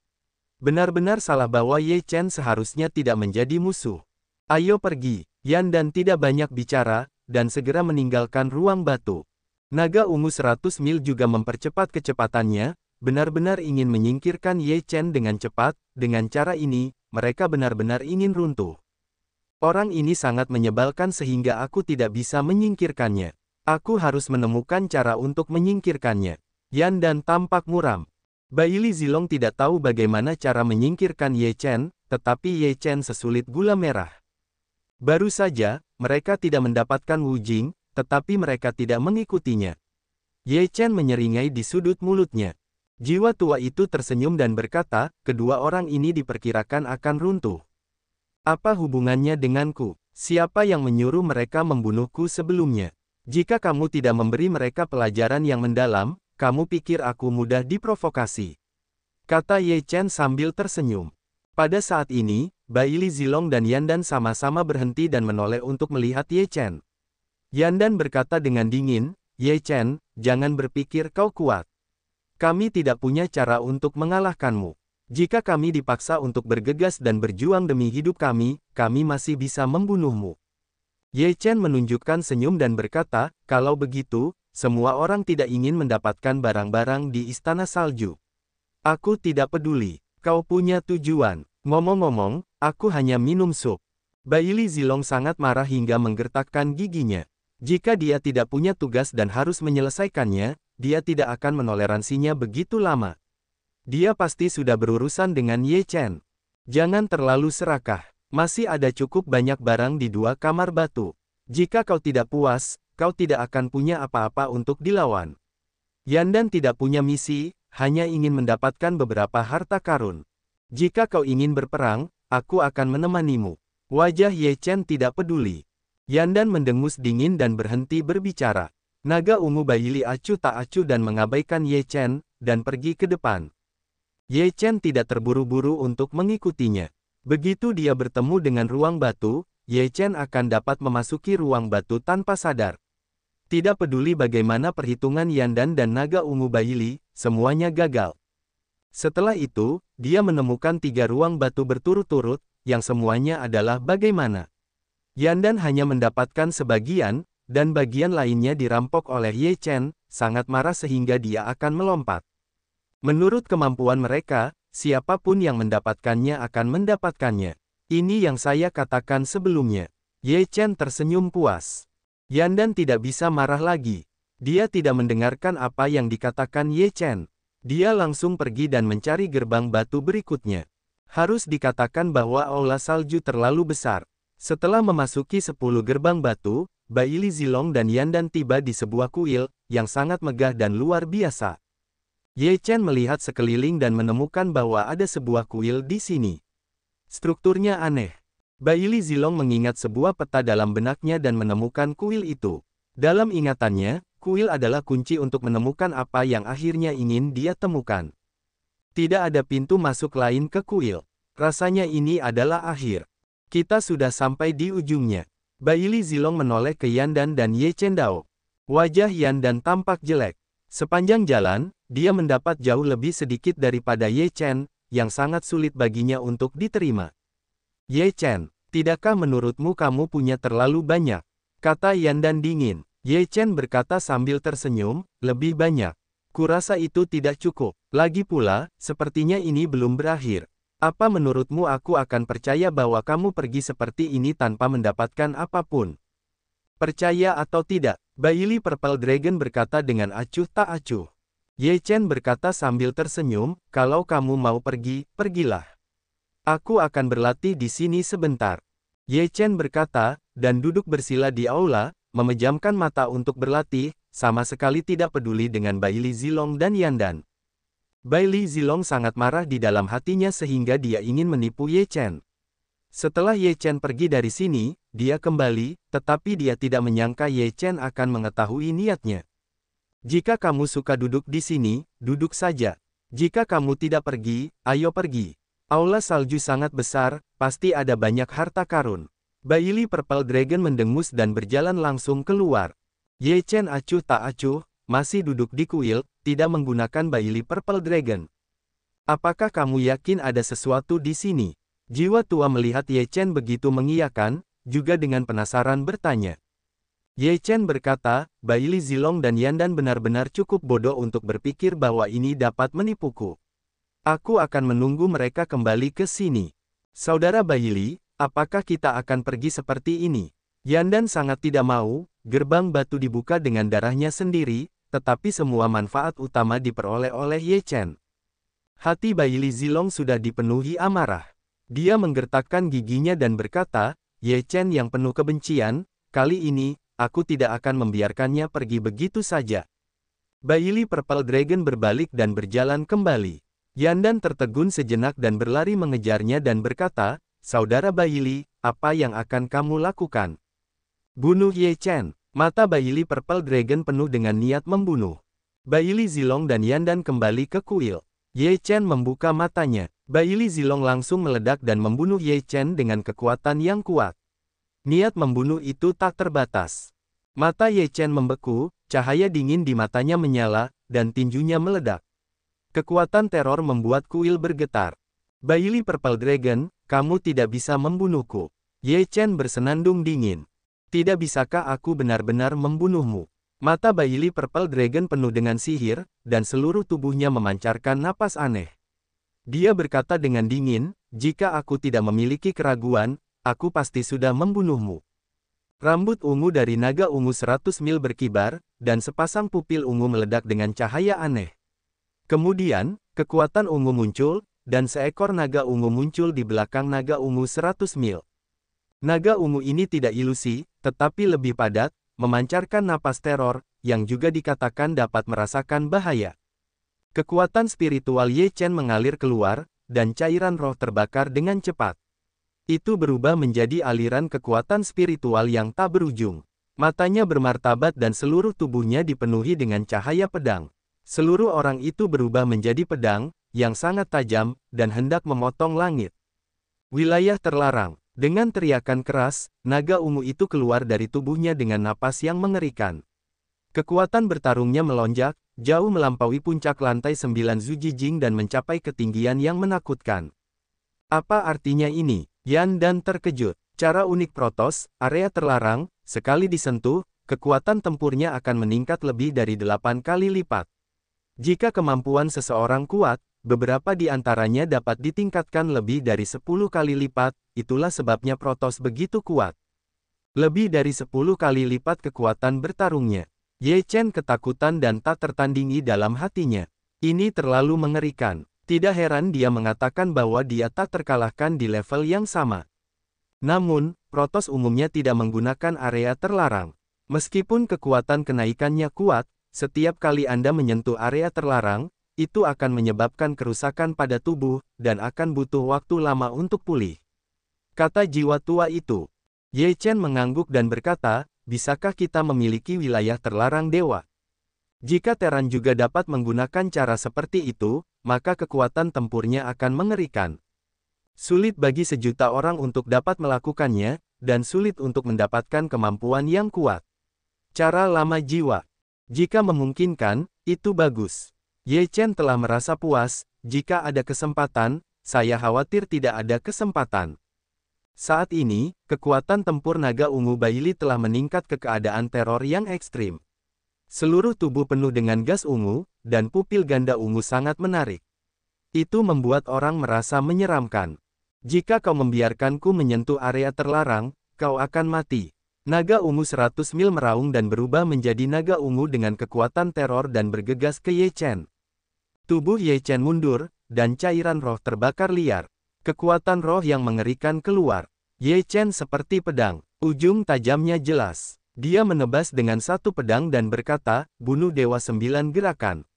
Benar-benar salah bahwa Ye Chen seharusnya tidak menjadi musuh. Ayo pergi, Yandan tidak banyak bicara, dan segera meninggalkan ruang batu. Naga ungu 100 mil juga mempercepat kecepatannya, benar-benar ingin menyingkirkan Ye Chen dengan cepat, dengan cara ini, mereka benar-benar ingin runtuh. Orang ini sangat menyebalkan sehingga aku tidak bisa menyingkirkannya. Aku harus menemukan cara untuk menyingkirkannya. Yandan tampak muram. Bailey Zilong tidak tahu bagaimana cara menyingkirkan Ye Chen, tetapi Ye Chen sesulit gula merah. Baru saja, mereka tidak mendapatkan Wu Jing, tetapi mereka tidak mengikutinya. Ye Chen menyeringai di sudut mulutnya. Jiwa tua itu tersenyum dan berkata, kedua orang ini diperkirakan akan runtuh. Apa hubungannya denganku? Siapa yang menyuruh mereka membunuhku sebelumnya? Jika kamu tidak memberi mereka pelajaran yang mendalam, kamu pikir aku mudah diprovokasi. Kata Ye Chen sambil tersenyum. Pada saat ini, Bailey Zilong dan Yandan sama-sama berhenti dan menoleh untuk melihat Ye Chen. Yandan berkata dengan dingin, Ye Chen, jangan berpikir kau kuat. Kami tidak punya cara untuk mengalahkanmu. Jika kami dipaksa untuk bergegas dan berjuang demi hidup kami masih bisa membunuhmu. Ye Chen menunjukkan senyum dan berkata, kalau begitu, semua orang tidak ingin mendapatkan barang-barang di Istana Salju. Aku tidak peduli, kau punya tujuan. Ngomong-ngomong, aku hanya minum sup. Bailey Zilong sangat marah hingga menggertakkan giginya. Jika dia tidak punya tugas dan harus menyelesaikannya, dia tidak akan menoleransinya begitu lama. Dia pasti sudah berurusan dengan Ye Chen. Jangan terlalu serakah. Masih ada cukup banyak barang di 2 kamar batu. Jika kau tidak puas, kau tidak akan punya apa-apa untuk dilawan. Yandan tidak punya misi, hanya ingin mendapatkan beberapa harta karun. Jika kau ingin berperang, aku akan menemanimu. Wajah Ye Chen tidak peduli. Yandan mendengus dingin dan berhenti berbicara. Naga ungu Bailey acuh tak acuh dan mengabaikan Ye Chen, dan pergi ke depan. Ye Chen tidak terburu-buru untuk mengikutinya. Begitu dia bertemu dengan ruang batu, Ye Chen akan dapat memasuki ruang batu tanpa sadar. Tidak peduli bagaimana perhitungan Yandan dan naga ungu Bailey, semuanya gagal. Setelah itu, dia menemukan 3 ruang batu berturut-turut, yang semuanya adalah bagaimana. Yandan hanya mendapatkan sebagian, dan bagian lainnya dirampok oleh Ye Chen, sangat marah sehingga dia akan melompat. Menurut kemampuan mereka, siapapun yang mendapatkannya akan mendapatkannya. Ini yang saya katakan sebelumnya. Ye Chen tersenyum puas. Yandan tidak bisa marah lagi. Dia tidak mendengarkan apa yang dikatakan Ye Chen. Dia langsung pergi dan mencari gerbang batu berikutnya. Harus dikatakan bahwa aula salju terlalu besar. Setelah memasuki 10 gerbang batu, Baili Zilong dan Yandan tiba di sebuah kuil, yang sangat megah dan luar biasa. Ye Chen melihat sekeliling dan menemukan bahwa ada sebuah kuil di sini. Strukturnya aneh. Baili Zilong mengingat sebuah peta dalam benaknya dan menemukan kuil itu. Dalam ingatannya, kuil adalah kunci untuk menemukan apa yang akhirnya ingin dia temukan. Tidak ada pintu masuk lain ke kuil. Rasanya ini adalah akhir. Kita sudah sampai di ujungnya. Baili Zilong menoleh ke Yandan dan Ye Chen Dao. Wajah Yandan tampak jelek. Sepanjang jalan, dia mendapat jauh lebih sedikit daripada Ye Chen, yang sangat sulit baginya untuk diterima. Ye Chen, tidakkah menurutmu kamu punya terlalu banyak? Kata Yandan dingin. Ye Chen berkata sambil tersenyum, lebih banyak. Kurasa itu tidak cukup. Lagi pula, sepertinya ini belum berakhir. Apa menurutmu aku akan percaya bahwa kamu pergi seperti ini tanpa mendapatkan apapun? Percaya atau tidak? Baili Purple Dragon berkata dengan acuh tak acuh. Ye Chen berkata sambil tersenyum, kalau kamu mau pergi, pergilah. Aku akan berlatih di sini sebentar. Ye Chen berkata, dan duduk bersila di aula, memejamkan mata untuk berlatih, sama sekali tidak peduli dengan Baili Zilong dan Yandan. Baili Zilong sangat marah di dalam hatinya sehingga dia ingin menipu Ye Chen. Setelah Ye Chen pergi dari sini, dia kembali, tetapi dia tidak menyangka Ye Chen akan mengetahui niatnya. Jika kamu suka duduk di sini, duduk saja. Jika kamu tidak pergi, ayo pergi. Aula salju sangat besar, pasti ada banyak harta karun. Baili Purple Dragon mendengus dan berjalan langsung keluar. Ye Chen acuh tak acuh, masih duduk di kuil, tidak menggunakan Baili Purple Dragon. Apakah kamu yakin ada sesuatu di sini? Jiwa tua melihat Ye Chen begitu mengiyakan, juga dengan penasaran bertanya. Ye Chen berkata, Baili Zilong dan Yandan benar-benar cukup bodoh untuk berpikir bahwa ini dapat menipuku. Aku akan menunggu mereka kembali ke sini. Saudara Baili, apakah kita akan pergi seperti ini? Yandan sangat tidak mau, gerbang batu dibuka dengan darahnya sendiri, tetapi semua manfaat utama diperoleh oleh Ye Chen. Hati Baili Zilong sudah dipenuhi amarah. Dia menggertakkan giginya dan berkata, Ye Chen yang penuh kebencian, kali ini, aku tidak akan membiarkannya pergi begitu saja. Baili Purple Dragon berbalik dan berjalan kembali. Yandan tertegun sejenak dan berlari mengejarnya dan berkata, Saudara Baili, apa yang akan kamu lakukan? Bunuh Ye Chen. Mata Baili Purple Dragon penuh dengan niat membunuh. Baili Zilong dan Yandan kembali ke kuil. Ye Chen membuka matanya. Baili Zilong langsung meledak dan membunuh Ye Chen dengan kekuatan yang kuat. Niat membunuh itu tak terbatas. Mata Ye Chen membeku, cahaya dingin di matanya menyala, dan tinjunya meledak. Kekuatan teror membuat kuil bergetar. Baili Purple Dragon, kamu tidak bisa membunuhku. Ye Chen bersenandung dingin. Tidak bisakah aku benar-benar membunuhmu? Mata Baili Purple Dragon penuh dengan sihir, dan seluruh tubuhnya memancarkan napas aneh. Dia berkata dengan dingin, jika aku tidak memiliki keraguan, aku pasti sudah membunuhmu. Rambut ungu dari naga ungu 100 mil berkibar, dan sepasang pupil ungu meledak dengan cahaya aneh. Kemudian, kekuatan ungu muncul, dan seekor naga ungu muncul di belakang naga ungu 100 mil. Naga ungu ini tidak ilusi, tetapi lebih padat, memancarkan napas teror, yang juga dikatakan dapat merasakan bahaya. Kekuatan spiritual Ye Chen mengalir keluar, dan cairan roh terbakar dengan cepat. Itu berubah menjadi aliran kekuatan spiritual yang tak berujung. Matanya bermartabat dan seluruh tubuhnya dipenuhi dengan cahaya pedang. Seluruh orang itu berubah menjadi pedang, yang sangat tajam, dan hendak memotong langit. Wilayah terlarang. Dengan teriakan keras, naga ungu itu keluar dari tubuhnya dengan napas yang mengerikan. Kekuatan bertarungnya melonjak, jauh melampaui puncak lantai 9 Zujijing dan mencapai ketinggian yang menakutkan. Apa artinya ini? Yan dan terkejut. Cara unik Protoss, area terlarang, sekali disentuh, kekuatan tempurnya akan meningkat lebih dari 8 kali lipat. Jika kemampuan seseorang kuat, beberapa di antaranya dapat ditingkatkan lebih dari 10 kali lipat, itulah sebabnya Protoss begitu kuat. Lebih dari 10 kali lipat kekuatan bertarungnya. Ye Chen ketakutan dan tak tertandingi dalam hatinya. Ini terlalu mengerikan. Tidak heran dia mengatakan bahwa dia tak terkalahkan di level yang sama. Namun, Protoss umumnya tidak menggunakan area terlarang. Meskipun kekuatan kenaikannya kuat, setiap kali Anda menyentuh area terlarang, itu akan menyebabkan kerusakan pada tubuh, dan akan butuh waktu lama untuk pulih. Kata jiwa tua itu. Ye Chen mengangguk dan berkata, bisakah kita memiliki wilayah terlarang dewa? Jika Terran juga dapat menggunakan cara seperti itu, maka kekuatan tempurnya akan mengerikan. Sulit bagi sejuta orang untuk dapat melakukannya, dan sulit untuk mendapatkan kemampuan yang kuat. Cara lama jiwa. Jika memungkinkan, itu bagus. Ye Chen telah merasa puas, jika ada kesempatan, saya khawatir tidak ada kesempatan. Saat ini, kekuatan tempur naga ungu Baili telah meningkat ke keadaan teror yang ekstrim. Seluruh tubuh penuh dengan gas ungu, dan pupil ganda ungu sangat menarik. Itu membuat orang merasa menyeramkan. Jika kau membiarkanku menyentuh area terlarang, kau akan mati. Naga ungu 100 mil meraung dan berubah menjadi naga ungu dengan kekuatan teror dan bergegas ke Ye Chen. Tubuh Ye Chen mundur, dan cairan roh terbakar liar. Kekuatan roh yang mengerikan keluar. Ye Chen seperti pedang. Ujung tajamnya jelas. Dia menebas dengan satu pedang dan berkata, bunuh Dewa 9 gerakan.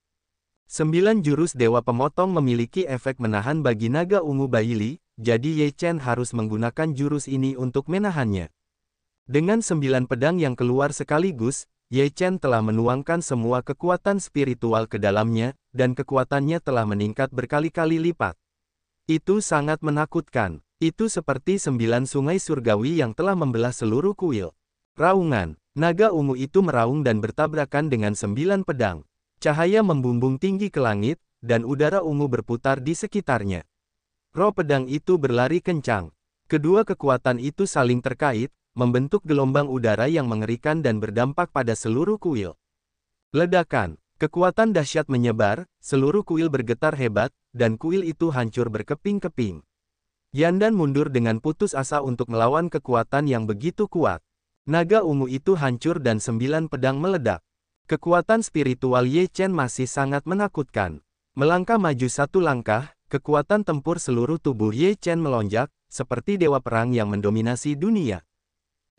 9 jurus Dewa Pemotong memiliki efek menahan bagi naga ungu Baili, jadi Ye Chen harus menggunakan jurus ini untuk menahannya. Dengan 9 pedang yang keluar sekaligus, Ye Chen telah menuangkan semua kekuatan spiritual ke dalamnya, dan kekuatannya telah meningkat berkali-kali lipat. Itu sangat menakutkan. Itu seperti 9 sungai surgawi yang telah membelah seluruh kuil. Raungan. Naga ungu itu meraung dan bertabrakan dengan 9 pedang. Cahaya membumbung tinggi ke langit, dan udara ungu berputar di sekitarnya. Roh pedang itu berlari kencang. Kedua kekuatan itu saling terkait, membentuk gelombang udara yang mengerikan dan berdampak pada seluruh kuil. Ledakan. Kekuatan dahsyat menyebar, seluruh kuil bergetar hebat, dan kuil itu hancur berkeping-keping. Yandan mundur dengan putus asa untuk melawan kekuatan yang begitu kuat. Naga ungu itu hancur dan 9 pedang meledak. Kekuatan spiritual Ye Chen masih sangat menakutkan. Melangkah maju satu langkah, kekuatan tempur seluruh tubuh Ye Chen melonjak, seperti dewa perang yang mendominasi dunia.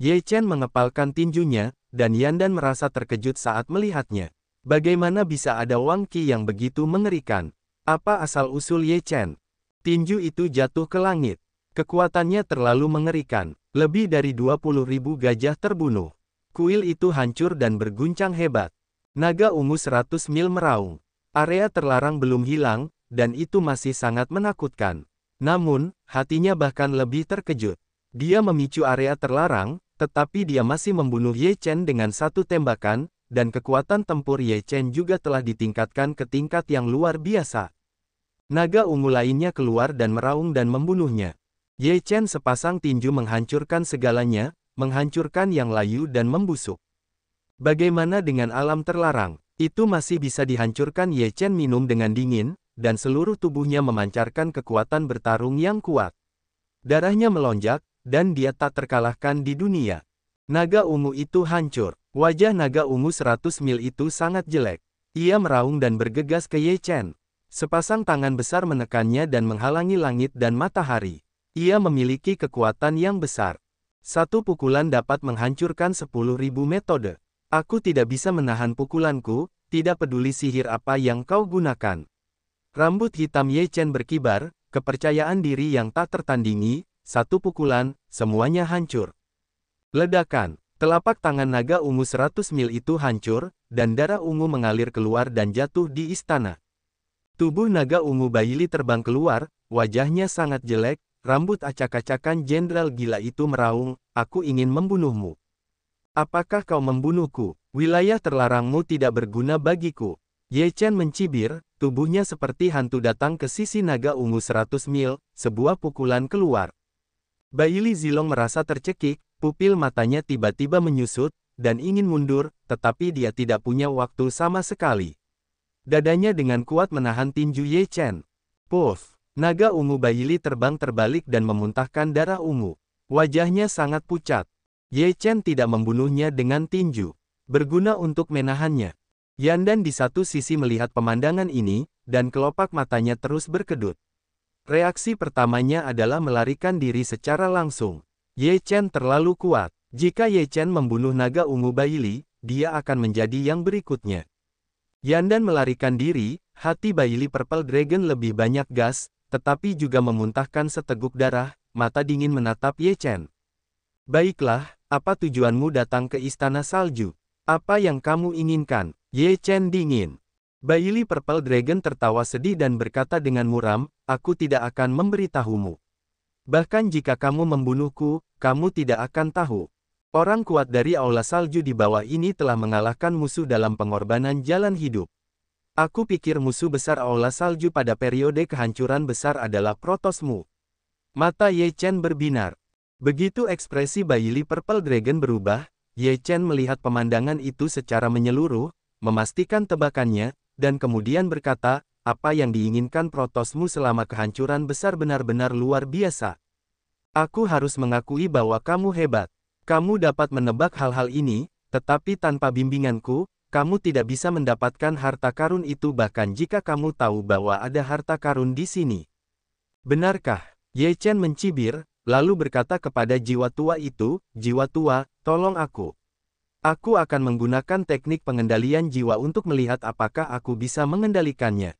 Ye Chen mengepalkan tinjunya, dan Yandan merasa terkejut saat melihatnya. Bagaimana bisa ada Wang Qi yang begitu mengerikan? Apa asal-usul Ye Chen? Tinju itu jatuh ke langit. Kekuatannya terlalu mengerikan. Lebih dari 20.000 gajah terbunuh. Kuil itu hancur dan berguncang hebat. Naga ungu 100 mil meraung. Area terlarang belum hilang, dan itu masih sangat menakutkan. Namun, hatinya bahkan lebih terkejut. Dia memicu area terlarang, tetapi dia masih membunuh Ye Chen dengan satu tembakan, dan kekuatan tempur Ye Chen juga telah ditingkatkan ke tingkat yang luar biasa. Naga ungu lainnya keluar dan meraung dan membunuhnya. Ye Chen sepasang tinju menghancurkan segalanya, menghancurkan yang layu dan membusuk. Bagaimana dengan alam terlarang? Itu masih bisa dihancurkan. Ye Chen minum dengan dingin, dan seluruh tubuhnya memancarkan kekuatan bertarung yang kuat. Darahnya melonjak, dan dia tak terkalahkan di dunia. Naga ungu itu hancur. Wajah naga ungu 100 mil itu sangat jelek. Ia meraung dan bergegas ke Ye Chen. Sepasang tangan besar menekannya dan menghalangi langit dan matahari. Ia memiliki kekuatan yang besar. Satu pukulan dapat menghancurkan 10.000 metode. Aku tidak bisa menahan pukulanku, tidak peduli sihir apa yang kau gunakan. Rambut hitam Ye Chen berkibar, kepercayaan diri yang tak tertandingi. Satu pukulan, semuanya hancur. Ledakan. Telapak tangan naga ungu 100 mil itu hancur, dan darah ungu mengalir keluar dan jatuh di istana. Tubuh naga ungu Baili terbang keluar, wajahnya sangat jelek, rambut acak-acakan jenderal gila itu meraung, aku ingin membunuhmu. Apakah kau membunuhku? Wilayah terlarangmu tidak berguna bagiku. Ye Chen mencibir, tubuhnya seperti hantu datang ke sisi naga ungu 100 mil, sebuah pukulan keluar. Baili Zilong merasa tercekik, pupil matanya tiba-tiba menyusut, dan ingin mundur, tetapi dia tidak punya waktu sama sekali. Dadanya dengan kuat menahan tinju Ye Chen. Puff! Naga ungu Baili terbang terbalik dan memuntahkan darah ungu. Wajahnya sangat pucat. Ye Chen tidak membunuhnya dengan tinju. Berguna untuk menahannya. Yandan di satu sisi melihat pemandangan ini, dan kelopak matanya terus berkedut. Reaksi pertamanya adalah melarikan diri secara langsung. Ye Chen terlalu kuat. Jika Ye Chen membunuh naga ungu Baili, dia akan menjadi yang berikutnya. Yandan melarikan diri, hati Baili Purple Dragon lebih banyak gas, tetapi juga memuntahkan seteguk darah, mata dingin menatap Ye Chen. Baiklah, apa tujuanmu datang ke Istana Salju? Apa yang kamu inginkan? Ye Chen dingin. Baili Purple Dragon tertawa sedih dan berkata dengan muram, aku tidak akan memberitahumu. Bahkan jika kamu membunuhku, kamu tidak akan tahu. Orang kuat dari Aula Salju di bawah ini telah mengalahkan musuh dalam pengorbanan jalan hidup. Aku pikir musuh besar Aula Salju pada periode kehancuran besar adalah Protosmu. Mata Ye Chen berbinar. Begitu ekspresi Baili Purple Dragon berubah, Ye Chen melihat pemandangan itu secara menyeluruh, memastikan tebakannya, dan kemudian berkata, apa yang diinginkan Protosmu selama kehancuran besar benar-benar luar biasa. Aku harus mengakui bahwa kamu hebat. Kamu dapat menebak hal-hal ini, tetapi tanpa bimbinganku, kamu tidak bisa mendapatkan harta karun itu bahkan jika kamu tahu bahwa ada harta karun di sini. Benarkah? Ye Chen mencibir, lalu berkata kepada jiwa tua itu, jiwa tua, tolong aku. Aku akan menggunakan teknik pengendalian jiwa untuk melihat apakah aku bisa mengendalikannya.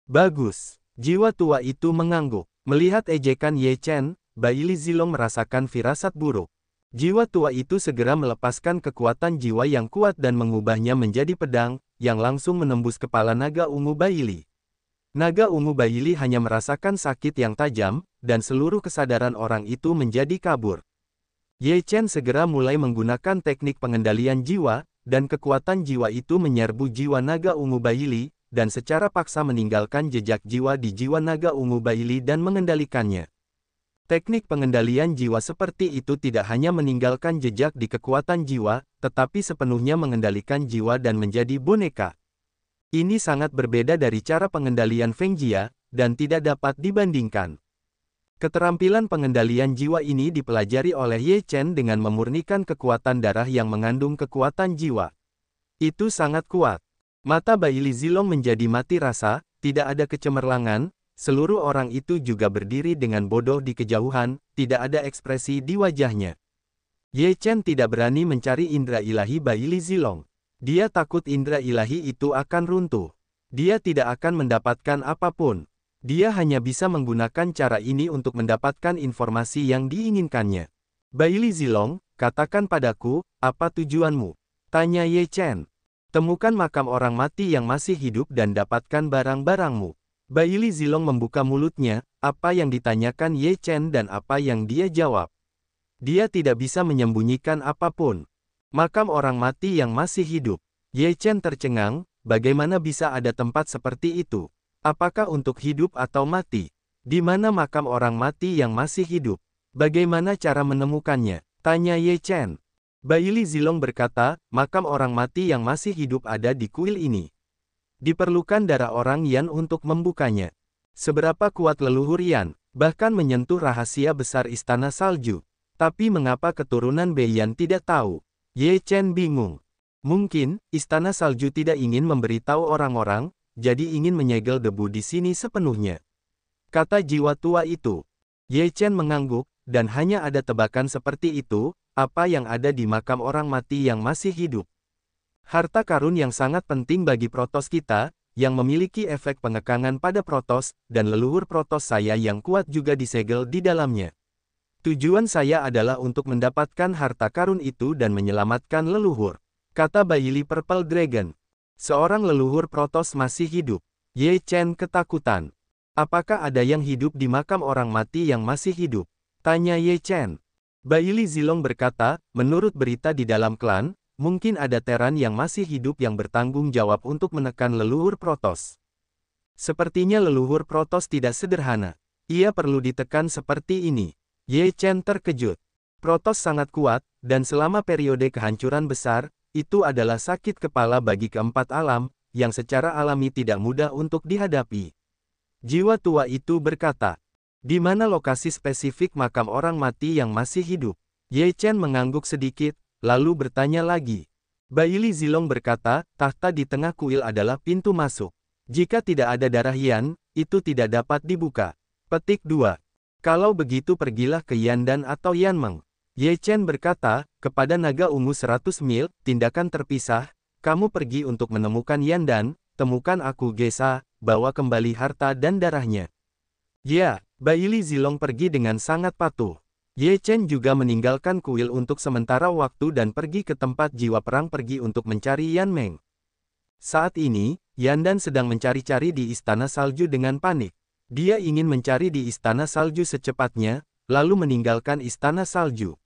Bagus. Jiwa tua itu mengangguk. Melihat ejekan Ye Chen, Baili Zilong merasakan firasat buruk. Jiwa tua itu segera melepaskan kekuatan jiwa yang kuat dan mengubahnya menjadi pedang, yang langsung menembus kepala naga ungu Baili. Naga ungu Baili hanya merasakan sakit yang tajam, dan seluruh kesadaran orang itu menjadi kabur. Ye Chen segera mulai menggunakan teknik pengendalian jiwa, dan kekuatan jiwa itu menyerbu jiwa naga ungu Baili, dan secara paksa meninggalkan jejak jiwa di jiwa naga ungu Baili dan mengendalikannya. Teknik pengendalian jiwa seperti itu tidak hanya meninggalkan jejak di kekuatan jiwa, tetapi sepenuhnya mengendalikan jiwa dan menjadi boneka. Ini sangat berbeda dari cara pengendalian Feng Jia, dan tidak dapat dibandingkan. Keterampilan pengendalian jiwa ini dipelajari oleh Ye Chen dengan memurnikan kekuatan darah yang mengandung kekuatan jiwa. Itu sangat kuat. Mata Baili Zilong menjadi mati rasa, tidak ada kecemerlangan, seluruh orang itu juga berdiri dengan bodoh di kejauhan, tidak ada ekspresi di wajahnya. Ye Chen tidak berani mencari indera ilahi Baili Zilong. Dia takut indera ilahi itu akan runtuh. Dia tidak akan mendapatkan apapun. Dia hanya bisa menggunakan cara ini untuk mendapatkan informasi yang diinginkannya. Baili Zilong, katakan padaku, apa tujuanmu? Tanya Ye Chen. Temukan makam orang mati yang masih hidup dan dapatkan barang-barangmu. Baili Zilong membuka mulutnya, apa yang ditanyakan Ye Chen dan apa yang dia jawab. Dia tidak bisa menyembunyikan apapun. Makam orang mati yang masih hidup. Ye Chen tercengang, bagaimana bisa ada tempat seperti itu? Apakah untuk hidup atau mati? Di mana makam orang mati yang masih hidup? Bagaimana cara menemukannya? Tanya Ye Chen. Baili Zilong berkata, makam orang mati yang masih hidup ada di kuil ini. Diperlukan darah orang Yan untuk membukanya. Seberapa kuat leluhur Yan, bahkan menyentuh rahasia besar Istana Salju. Tapi mengapa keturunan Beiyan tidak tahu? Ye Chen bingung. Mungkin, Istana Salju tidak ingin memberitahu orang-orang, jadi ingin menyegel debu di sini sepenuhnya. Kata jiwa tua itu. Ye Chen mengangguk, dan hanya ada tebakan seperti itu, apa yang ada di makam orang mati yang masih hidup. Harta karun yang sangat penting bagi Protoss kita, yang memiliki efek pengekangan pada Protoss, dan leluhur Protoss saya yang kuat juga disegel di dalamnya. Tujuan saya adalah untuk mendapatkan harta karun itu dan menyelamatkan leluhur. Kata Baili Purple Dragon. Seorang leluhur Protoss masih hidup. Ye Chen ketakutan. Apakah ada yang hidup di makam orang mati yang masih hidup? Tanya Ye Chen. Baili Zilong berkata, menurut berita di dalam klan, mungkin ada Teran yang masih hidup yang bertanggung jawab untuk menekan leluhur Protoss. Sepertinya leluhur Protoss tidak sederhana. Ia perlu ditekan seperti ini. Ye Chen terkejut. Protoss sangat kuat, dan selama periode kehancuran besar, itu adalah sakit kepala bagi keempat alam, yang secara alami tidak mudah untuk dihadapi. Jiwa tua itu berkata, di mana lokasi spesifik makam orang mati yang masih hidup? Ye Chen mengangguk sedikit, lalu bertanya lagi. Baili Zilong berkata, tahta di tengah kuil adalah pintu masuk. Jika tidak ada darah Yan, itu tidak dapat dibuka. Petik 2. Kalau begitu pergilah ke Yandan atau Yanmeng. Ye Chen berkata, kepada naga ungu 100 mil, tindakan terpisah, kamu pergi untuk menemukan Yandan, temukan aku Gesa, bawa kembali harta dan darahnya. Ya, Baili Zilong pergi dengan sangat patuh. Ye Chen juga meninggalkan kuil untuk sementara waktu dan pergi ke tempat jiwa perang pergi untuk mencari Yan Meng. Saat ini, Yandan sedang mencari-cari di Istana Salju dengan panik. Dia ingin mencari di Istana Salju secepatnya, lalu meninggalkan Istana Salju.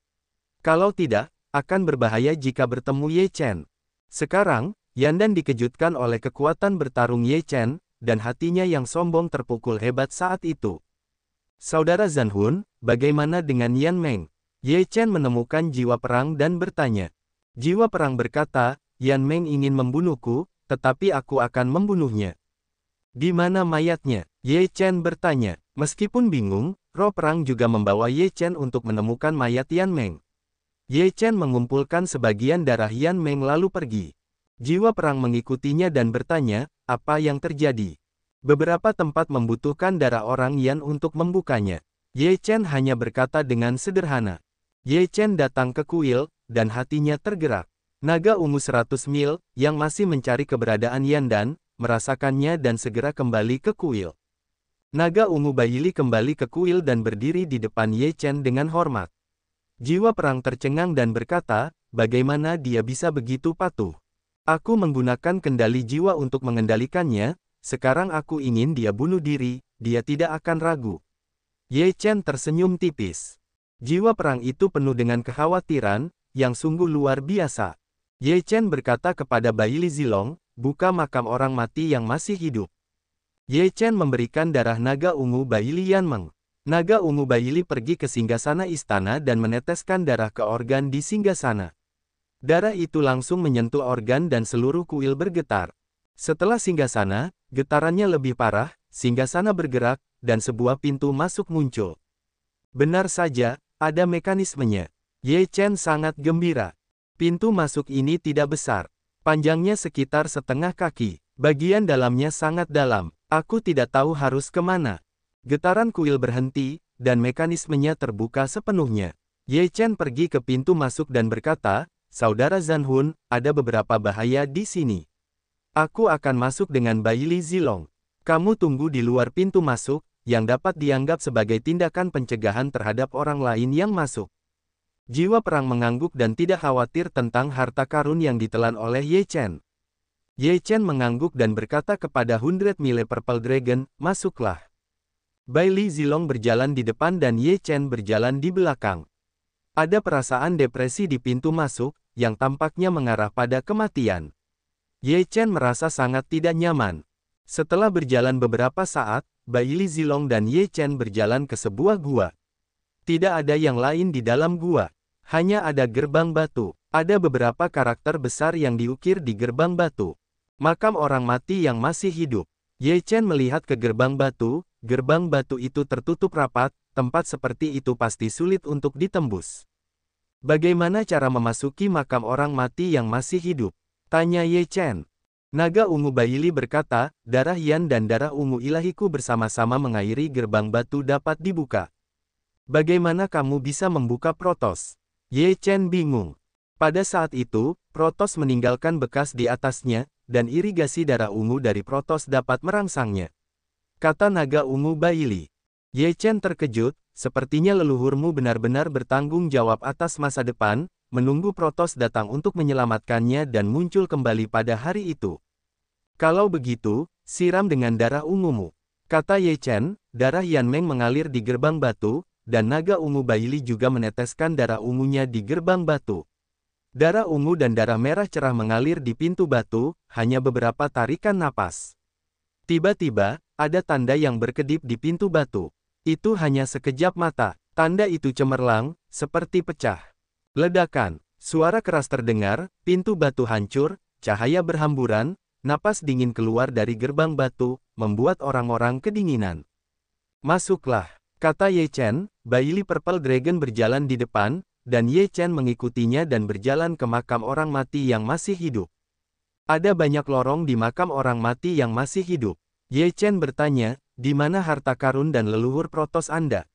Kalau tidak, akan berbahaya jika bertemu Ye Chen. Sekarang, Yandan dikejutkan oleh kekuatan bertarung Ye Chen, dan hatinya yang sombong terpukul hebat saat itu. Saudara Zanhun, bagaimana dengan Yan Meng? Ye Chen menemukan jiwa perang dan bertanya. Jiwa perang berkata, Yan Meng ingin membunuhku, tetapi aku akan membunuhnya. Di mana mayatnya? Ye Chen bertanya. Meskipun bingung, roh perang juga membawa Ye Chen untuk menemukan mayat Yan Meng. Ye Chen mengumpulkan sebagian darah Yan Meng lalu pergi. Jiwa perang mengikutinya dan bertanya, apa yang terjadi? Beberapa tempat membutuhkan darah orang Yan untuk membukanya. Ye Chen hanya berkata dengan sederhana. Ye Chen datang ke kuil, dan hatinya tergerak. Naga ungu 100 mil, yang masih mencari keberadaan Yandan, merasakannya dan segera kembali ke kuil. Naga ungu Baili kembali ke kuil dan berdiri di depan Ye Chen dengan hormat. Jiwa perang tercengang dan berkata, bagaimana dia bisa begitu patuh? Aku menggunakan kendali jiwa untuk mengendalikannya, sekarang aku ingin dia bunuh diri, dia tidak akan ragu. Ye Chen tersenyum tipis. Jiwa perang itu penuh dengan kekhawatiran, yang sungguh luar biasa. Ye Chen berkata kepada Baili Zilong, buka makam orang mati yang masih hidup. Ye Chen memberikan darah naga ungu Baili Yanmeng. Naga ungu Baili pergi ke singgasana istana dan meneteskan darah ke organ di singgasana. Darah itu langsung menyentuh organ dan seluruh kuil bergetar. Setelah singgasana, getarannya lebih parah, singgasana bergerak, dan sebuah pintu masuk muncul. Benar saja, ada mekanismenya. Ye Chen sangat gembira. Pintu masuk ini tidak besar. Panjangnya sekitar setengah kaki. Bagian dalamnya sangat dalam. Aku tidak tahu harus kemana. Getaran kuil berhenti, dan mekanismenya terbuka sepenuhnya. Ye Chen pergi ke pintu masuk dan berkata, Saudara Zanhun, ada beberapa bahaya di sini. Aku akan masuk dengan Baili Zilong. Kamu tunggu di luar pintu masuk, yang dapat dianggap sebagai tindakan pencegahan terhadap orang lain yang masuk. Jiwa perang mengangguk dan tidak khawatir tentang harta karun yang ditelan oleh Ye Chen. Ye Chen mengangguk dan berkata kepada 100 Mile Purple Dragon, masuklah. Baili Zilong berjalan di depan dan Ye Chen berjalan di belakang. Ada perasaan depresi di pintu masuk, yang tampaknya mengarah pada kematian. Ye Chen merasa sangat tidak nyaman. Setelah berjalan beberapa saat, Baili Zilong dan Ye Chen berjalan ke sebuah gua. Tidak ada yang lain di dalam gua. Hanya ada gerbang batu. Ada beberapa karakter besar yang diukir di gerbang batu. Makam orang mati yang masih hidup. Ye Chen melihat ke gerbang batu itu tertutup rapat, tempat seperti itu pasti sulit untuk ditembus. Bagaimana cara memasuki makam orang mati yang masih hidup? Tanya Ye Chen. Naga ungu Baili berkata, darah Yan dan darah ungu ilahiku bersama-sama mengairi gerbang batu dapat dibuka. Bagaimana kamu bisa membuka Protoss? Ye Chen bingung. Pada saat itu, Protoss meninggalkan bekas di atasnya, dan irigasi darah ungu dari Protoss dapat merangsangnya. Kata naga ungu Baili. Ye Chen terkejut, sepertinya leluhurmu benar-benar bertanggung jawab atas masa depan, menunggu Protoss datang untuk menyelamatkannya dan muncul kembali pada hari itu. Kalau begitu, siram dengan darah ungumu. Kata Ye Chen, darah Yan Meng mengalir di gerbang batu, dan naga ungu Baili juga meneteskan darah ungunya di gerbang batu. Darah ungu dan darah merah cerah mengalir di pintu batu, hanya beberapa tarikan napas. Tiba-tiba, ada tanda yang berkedip di pintu batu. Itu hanya sekejap mata, tanda itu cemerlang, seperti pecah. Ledakan, suara keras terdengar, pintu batu hancur, cahaya berhamburan, napas dingin keluar dari gerbang batu, membuat orang-orang kedinginan. Masuklah, kata Ye Chen, Baili Purple Dragon berjalan di depan, dan Ye Chen mengikutinya dan berjalan ke makam orang mati yang masih hidup. Ada banyak lorong di makam orang mati yang masih hidup. Ye Chen bertanya, di mana harta karun dan leluhur Protoss Anda?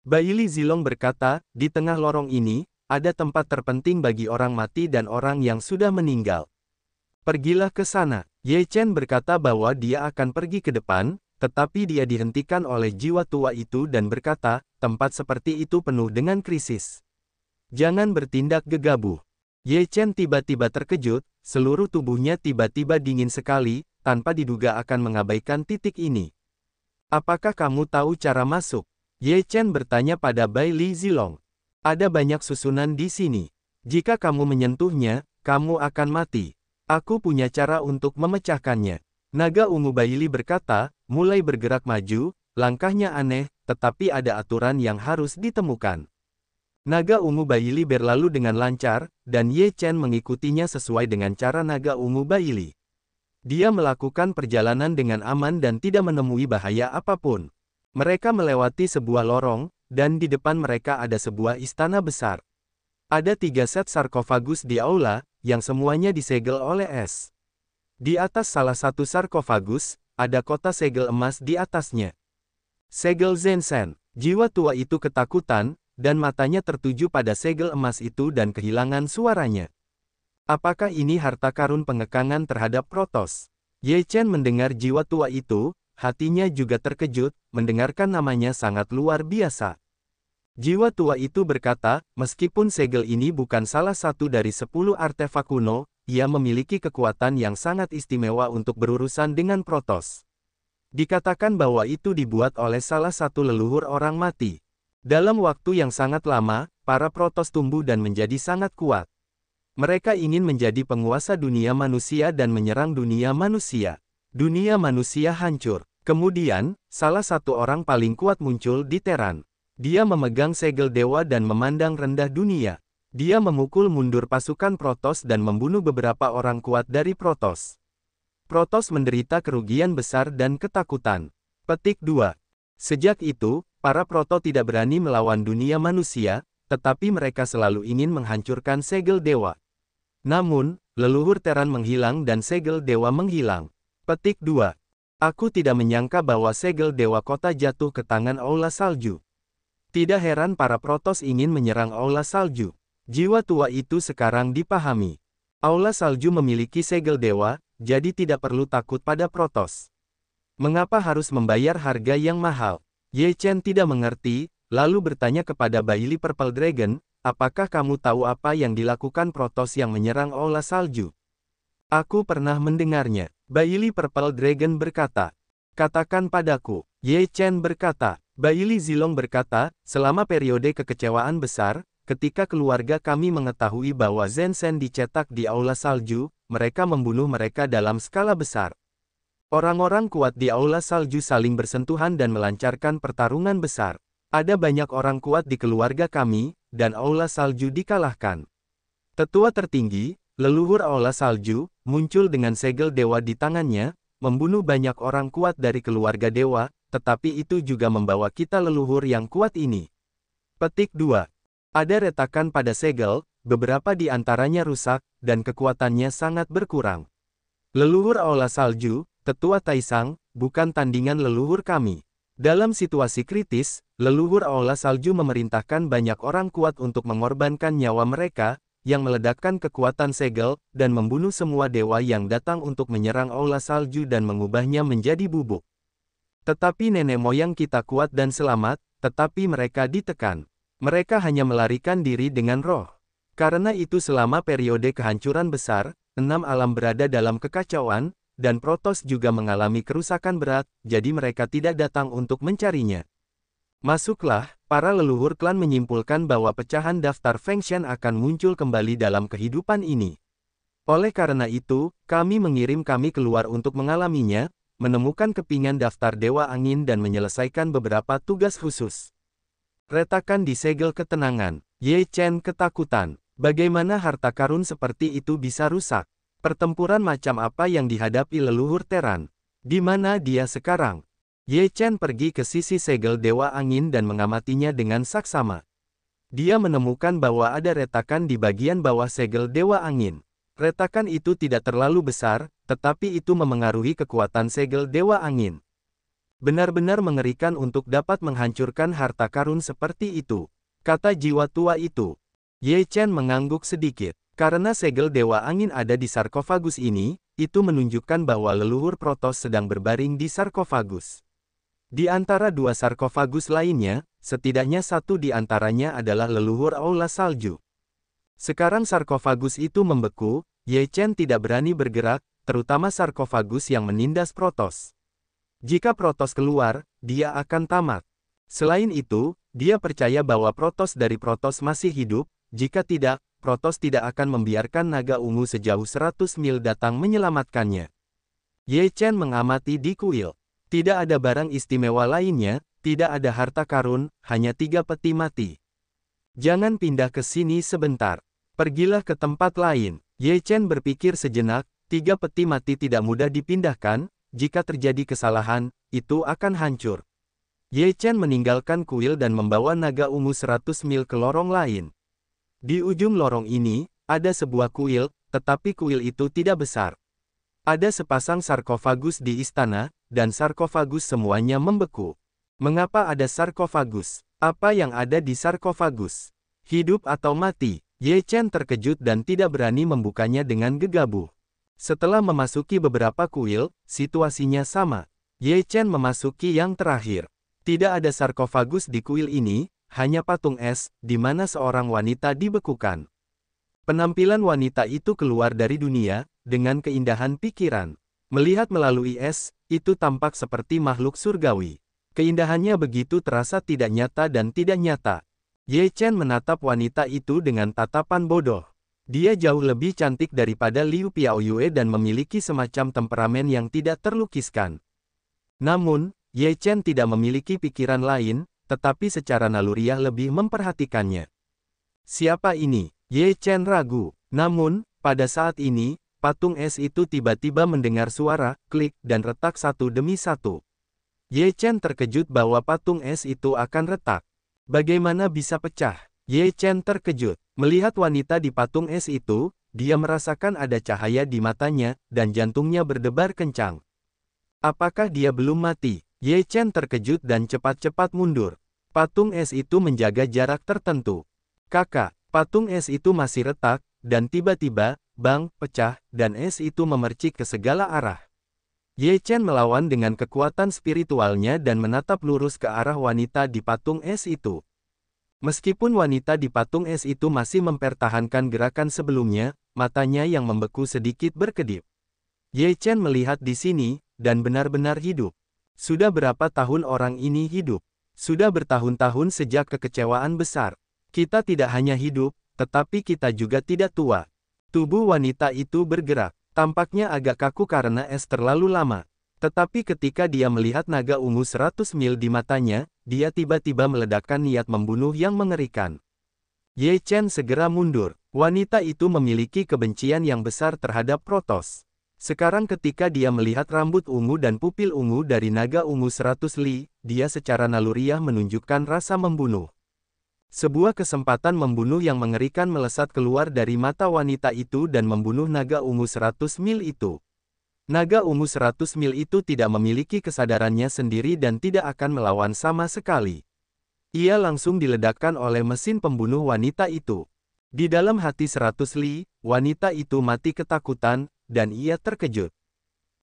Baili Zilong berkata, di tengah lorong ini, ada tempat terpenting bagi orang mati dan orang yang sudah meninggal. Pergilah ke sana. Ye Chen berkata bahwa dia akan pergi ke depan, tetapi dia dihentikan oleh jiwa tua itu dan berkata, tempat seperti itu penuh dengan krisis. Jangan bertindak gegabah. Ye Chen tiba-tiba terkejut, seluruh tubuhnya tiba-tiba dingin sekali, tanpa diduga akan mengabaikan titik ini. Apakah kamu tahu cara masuk? Ye Chen bertanya pada Baili Zilong. Ada banyak susunan di sini. Jika kamu menyentuhnya, kamu akan mati. Aku punya cara untuk memecahkannya. Naga ungu Baili berkata, mulai bergerak maju, langkahnya aneh, tetapi ada aturan yang harus ditemukan. Naga ungu Baili berlalu dengan lancar, dan Ye Chen mengikutinya sesuai dengan cara naga ungu Baili. Dia melakukan perjalanan dengan aman dan tidak menemui bahaya apapun. Mereka melewati sebuah lorong, dan di depan mereka ada sebuah istana besar. Ada 3 set sarkofagus di aula, yang semuanya disegel oleh es. Di atas salah satu sarkofagus, ada kota segel emas di atasnya. Segel Zenshen. Jiwa tua itu ketakutan, dan matanya tertuju pada segel emas itu dan kehilangan suaranya. Apakah ini harta karun pengekangan terhadap Protoss? Ye Chen mendengar jiwa tua itu, hatinya juga terkejut, mendengarkan namanya sangat luar biasa. Jiwa tua itu berkata, meskipun segel ini bukan salah satu dari 10 artefak kuno, ia memiliki kekuatan yang sangat istimewa untuk berurusan dengan Protoss. Dikatakan bahwa itu dibuat oleh salah satu leluhur orang mati. Dalam waktu yang sangat lama, para Protoss tumbuh dan menjadi sangat kuat. Mereka ingin menjadi penguasa dunia manusia dan menyerang dunia manusia. Dunia manusia hancur. Kemudian, salah satu orang paling kuat muncul di Teran. Dia memegang segel dewa dan memandang rendah dunia. Dia memukul mundur pasukan Protoss dan membunuh beberapa orang kuat dari Protoss. Protoss menderita kerugian besar dan ketakutan. Petik 2. Sejak itu, para Protoss tidak berani melawan dunia manusia, tetapi mereka selalu ingin menghancurkan segel dewa. Namun, leluhur Teran menghilang dan segel dewa menghilang. Petik 2. Aku tidak menyangka bahwa segel dewa kota jatuh ke tangan Aula Salju. Tidak heran para Protoss ingin menyerang Aula Salju. Jiwa tua itu sekarang dipahami. Aula Salju memiliki segel dewa, jadi tidak perlu takut pada Protoss. Mengapa harus membayar harga yang mahal? Ye Chen tidak mengerti, lalu bertanya kepada Baili Purple Dragon, apakah kamu tahu apa yang dilakukan Protoss yang menyerang Aula Salju? Aku pernah mendengarnya. Baili Purple Dragon berkata. Katakan padaku. Ye Chen berkata. Baili Zilong berkata, selama periode kekecewaan besar, ketika keluarga kami mengetahui bahwa Zenshen dicetak di Aula Salju, mereka membunuh mereka dalam skala besar. Orang-orang kuat di Aula Salju saling bersentuhan dan melancarkan pertarungan besar. Ada banyak orang kuat di keluarga kami, dan Aula Salju dikalahkan. Tetua tertinggi, leluhur Aula Salju, muncul dengan segel dewa di tangannya, membunuh banyak orang kuat dari keluarga dewa, tetapi itu juga membawa kita leluhur yang kuat ini. Petik 2. Ada retakan pada segel, beberapa di antaranya rusak, dan kekuatannya sangat berkurang. Leluhur Aula Salju, Tetua Taisang, bukan tandingan leluhur kami. Dalam situasi kritis, leluhur Aula Salju memerintahkan banyak orang kuat untuk mengorbankan nyawa mereka, yang meledakkan kekuatan segel, dan membunuh semua dewa yang datang untuk menyerang Aula Salju dan mengubahnya menjadi bubuk. Tetapi nenek moyang kita kuat dan selamat, tetapi mereka ditekan. Mereka hanya melarikan diri dengan roh. Karena itu selama periode kehancuran besar, 6 alam berada dalam kekacauan, dan Protoss juga mengalami kerusakan berat, jadi mereka tidak datang untuk mencarinya. Masuklah, para leluhur klan menyimpulkan bahwa pecahan daftar Fengshan akan muncul kembali dalam kehidupan ini. Oleh karena itu, kami mengirim kami keluar untuk mengalaminya, menemukan kepingan daftar Dewa Angin dan menyelesaikan beberapa tugas khusus. Retakan di segel ketenangan. Ye Chen ketakutan. Bagaimana harta karun seperti itu bisa rusak? Pertempuran macam apa yang dihadapi leluhur Teran? Di mana dia sekarang? Ye Chen pergi ke sisi segel Dewa Angin dan mengamatinya dengan saksama. Dia menemukan bahwa ada retakan di bagian bawah segel Dewa Angin. Retakan itu tidak terlalu besar, tetapi itu memengaruhi kekuatan segel Dewa Angin. Benar-benar mengerikan untuk dapat menghancurkan harta karun seperti itu, kata jiwa tua itu. Ye Chen mengangguk sedikit. Karena segel Dewa Angin ada di sarkofagus ini, itu menunjukkan bahwa leluhur Protoss sedang berbaring di sarkofagus. Di antara dua sarkofagus lainnya, setidaknya satu di antaranya adalah leluhur Aula Salju. Sekarang sarkofagus itu membeku, Ye Chen tidak berani bergerak, terutama sarkofagus yang menindas Protoss. Jika Protoss keluar, dia akan tamat. Selain itu, dia percaya bahwa Protoss dari Protoss masih hidup, jika tidak, Protoss tidak akan membiarkan naga ungu sejauh 100 mil datang menyelamatkannya. Ye Chen mengamati di kuil. Tidak ada barang istimewa lainnya, tidak ada harta karun, hanya 3 peti mati. Jangan pindah ke sini sebentar. Pergilah ke tempat lain. Ye Chen berpikir sejenak, 3 peti mati tidak mudah dipindahkan, jika terjadi kesalahan, itu akan hancur. Ye Chen meninggalkan kuil dan membawa naga ungu 100 mil ke lorong lain. Di ujung lorong ini, ada sebuah kuil, tetapi kuil itu tidak besar. Ada sepasang sarkofagus di istana, dan sarkofagus semuanya membeku. Mengapa ada sarkofagus? Apa yang ada di sarkofagus? Hidup atau mati? Ye Chen terkejut dan tidak berani membukanya dengan gegabah. Setelah memasuki beberapa kuil, situasinya sama. Ye Chen memasuki yang terakhir. Tidak ada sarkofagus di kuil ini, hanya patung es, di mana seorang wanita dibekukan. Penampilan wanita itu keluar dari dunia, dengan keindahan pikiran. Melihat melalui es, itu tampak seperti makhluk surgawi. Keindahannya begitu terasa tidak nyata dan tidak nyata. Ye Chen menatap wanita itu dengan tatapan bodoh. Dia jauh lebih cantik daripada Liu Piaoyue dan memiliki semacam temperamen yang tidak terlukiskan. Namun, Ye Chen tidak memiliki pikiran lain, tetapi secara naluriah lebih memperhatikannya. Siapa ini? Ye Chen ragu. Namun, pada saat ini, patung es itu tiba-tiba mendengar suara, klik, dan retak satu demi satu. Ye Chen terkejut bahwa patung es itu akan retak. Bagaimana bisa pecah? Ye Chen terkejut. Melihat wanita di patung es itu, dia merasakan ada cahaya di matanya, dan jantungnya berdebar kencang. Apakah dia belum mati? Ye Chen terkejut dan cepat-cepat mundur. Patung es itu menjaga jarak tertentu. Kakak, patung es itu masih retak, dan tiba-tiba, bang, pecah, dan es itu memercik ke segala arah. Ye Chen melawan dengan kekuatan spiritualnya dan menatap lurus ke arah wanita di patung es itu. Meskipun wanita di patung es itu masih mempertahankan gerakan sebelumnya, matanya yang membeku sedikit berkedip. Ye Chen melihat di sini, dan benar-benar hidup. Sudah berapa tahun orang ini hidup? Sudah bertahun-tahun sejak kekecewaan besar. Kita tidak hanya hidup, tetapi kita juga tidak tua. Tubuh wanita itu bergerak. Tampaknya agak kaku karena es terlalu lama. Tetapi ketika dia melihat naga ungu 100 mil di matanya, dia tiba-tiba meledakkan niat membunuh yang mengerikan. Ye Chen segera mundur. Wanita itu memiliki kebencian yang besar terhadap Protoss. Sekarang ketika dia melihat rambut ungu dan pupil ungu dari naga ungu 100 li, dia secara naluriah menunjukkan rasa membunuh. Sebuah kesempatan membunuh yang mengerikan melesat keluar dari mata wanita itu dan membunuh naga ungu 100 mil itu. Naga ungu 100 mil itu tidak memiliki kesadarannya sendiri dan tidak akan melawan sama sekali. Ia langsung diledakkan oleh mesin pembunuh wanita itu. Di dalam hati 100 li, wanita itu mati ketakutan, dan ia terkejut.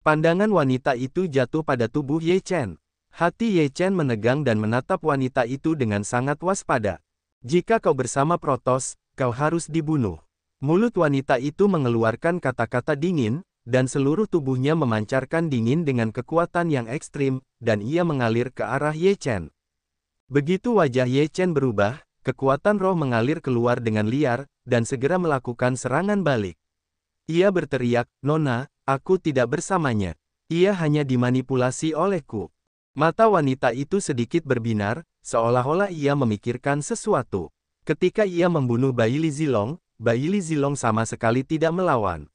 Pandangan wanita itu jatuh pada tubuh Ye Chen. Hati Ye Chen menegang dan menatap wanita itu dengan sangat waspada. Jika kau bersama Protoss, kau harus dibunuh. Mulut wanita itu mengeluarkan kata-kata dingin, dan seluruh tubuhnya memancarkan dingin dengan kekuatan yang ekstrim, dan ia mengalir ke arah Ye Chen. Begitu wajah Ye Chen berubah, kekuatan roh mengalir keluar dengan liar, dan segera melakukan serangan balik. Ia berteriak, "Nona, aku tidak bersamanya. Ia hanya dimanipulasi olehku." Mata wanita itu sedikit berbinar, seolah-olah ia memikirkan sesuatu. Ketika ia membunuh Bai Li Zilong sama sekali tidak melawan.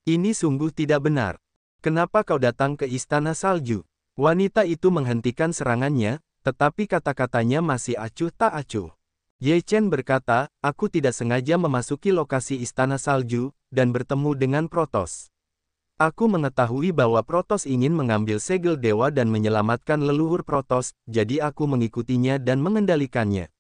Ini sungguh tidak benar. Kenapa kau datang ke Istana Salju? Wanita itu menghentikan serangannya, tetapi kata-katanya masih acuh tak acuh. Ye Chen berkata, aku tidak sengaja memasuki lokasi Istana Salju, dan bertemu dengan Protos. Aku mengetahui bahwa Protos ingin mengambil segel dewa dan menyelamatkan leluhur Protos, jadi aku mengikutinya dan mengendalikannya.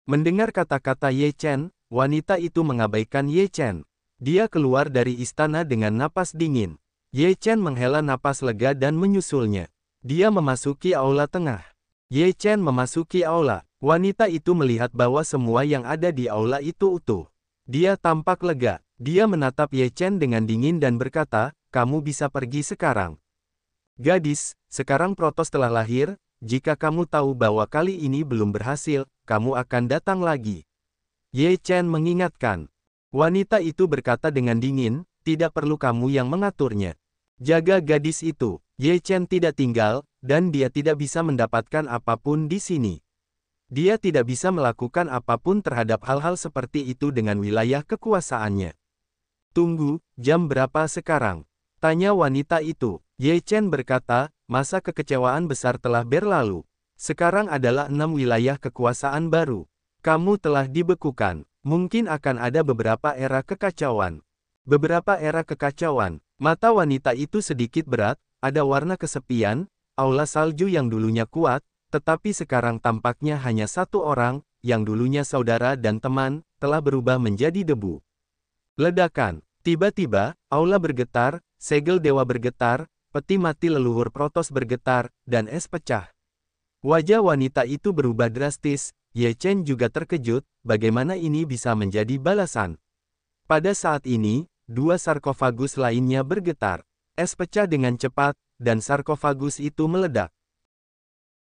Mendengar kata-kata Ye Chen, wanita itu mengabaikan Ye Chen. Dia keluar dari istana dengan napas dingin. Ye Chen menghela napas lega dan menyusulnya. Dia memasuki aula tengah. Ye Chen memasuki aula. Wanita itu melihat bahwa semua yang ada di aula itu utuh. Dia tampak lega. Dia menatap Ye Chen dengan dingin dan berkata, kamu bisa pergi sekarang. Gadis, sekarang Protos telah lahir, jika kamu tahu bahwa kali ini belum berhasil, kamu akan datang lagi. Ye Chen mengingatkan. Wanita itu berkata dengan dingin, tidak perlu kamu yang mengaturnya. Jaga gadis itu. Ye Chen tidak tinggal, dan dia tidak bisa mendapatkan apapun di sini. Dia tidak bisa melakukan apapun terhadap hal-hal seperti itu dengan wilayah kekuasaannya. Tunggu, jam berapa sekarang? Tanya wanita itu. Ye Chen berkata, masa kekecewaan besar telah berlalu. Sekarang adalah 6 wilayah kekuasaan baru. Kamu telah dibekukan. Mungkin akan ada beberapa era kekacauan. Beberapa era kekacauan. Mata wanita itu sedikit berat, ada warna kesepian, aula salju yang dulunya kuat, tetapi sekarang tampaknya hanya satu orang, yang dulunya saudara dan teman, telah berubah menjadi debu. Ledakan. Tiba-tiba, aula bergetar, segel dewa bergetar, peti mati leluhur Protos bergetar, dan es pecah. Wajah wanita itu berubah drastis. Ye Chen juga terkejut, bagaimana ini bisa menjadi balasan. Pada saat ini, 2 sarkofagus lainnya bergetar. Es pecah dengan cepat, dan sarkofagus itu meledak.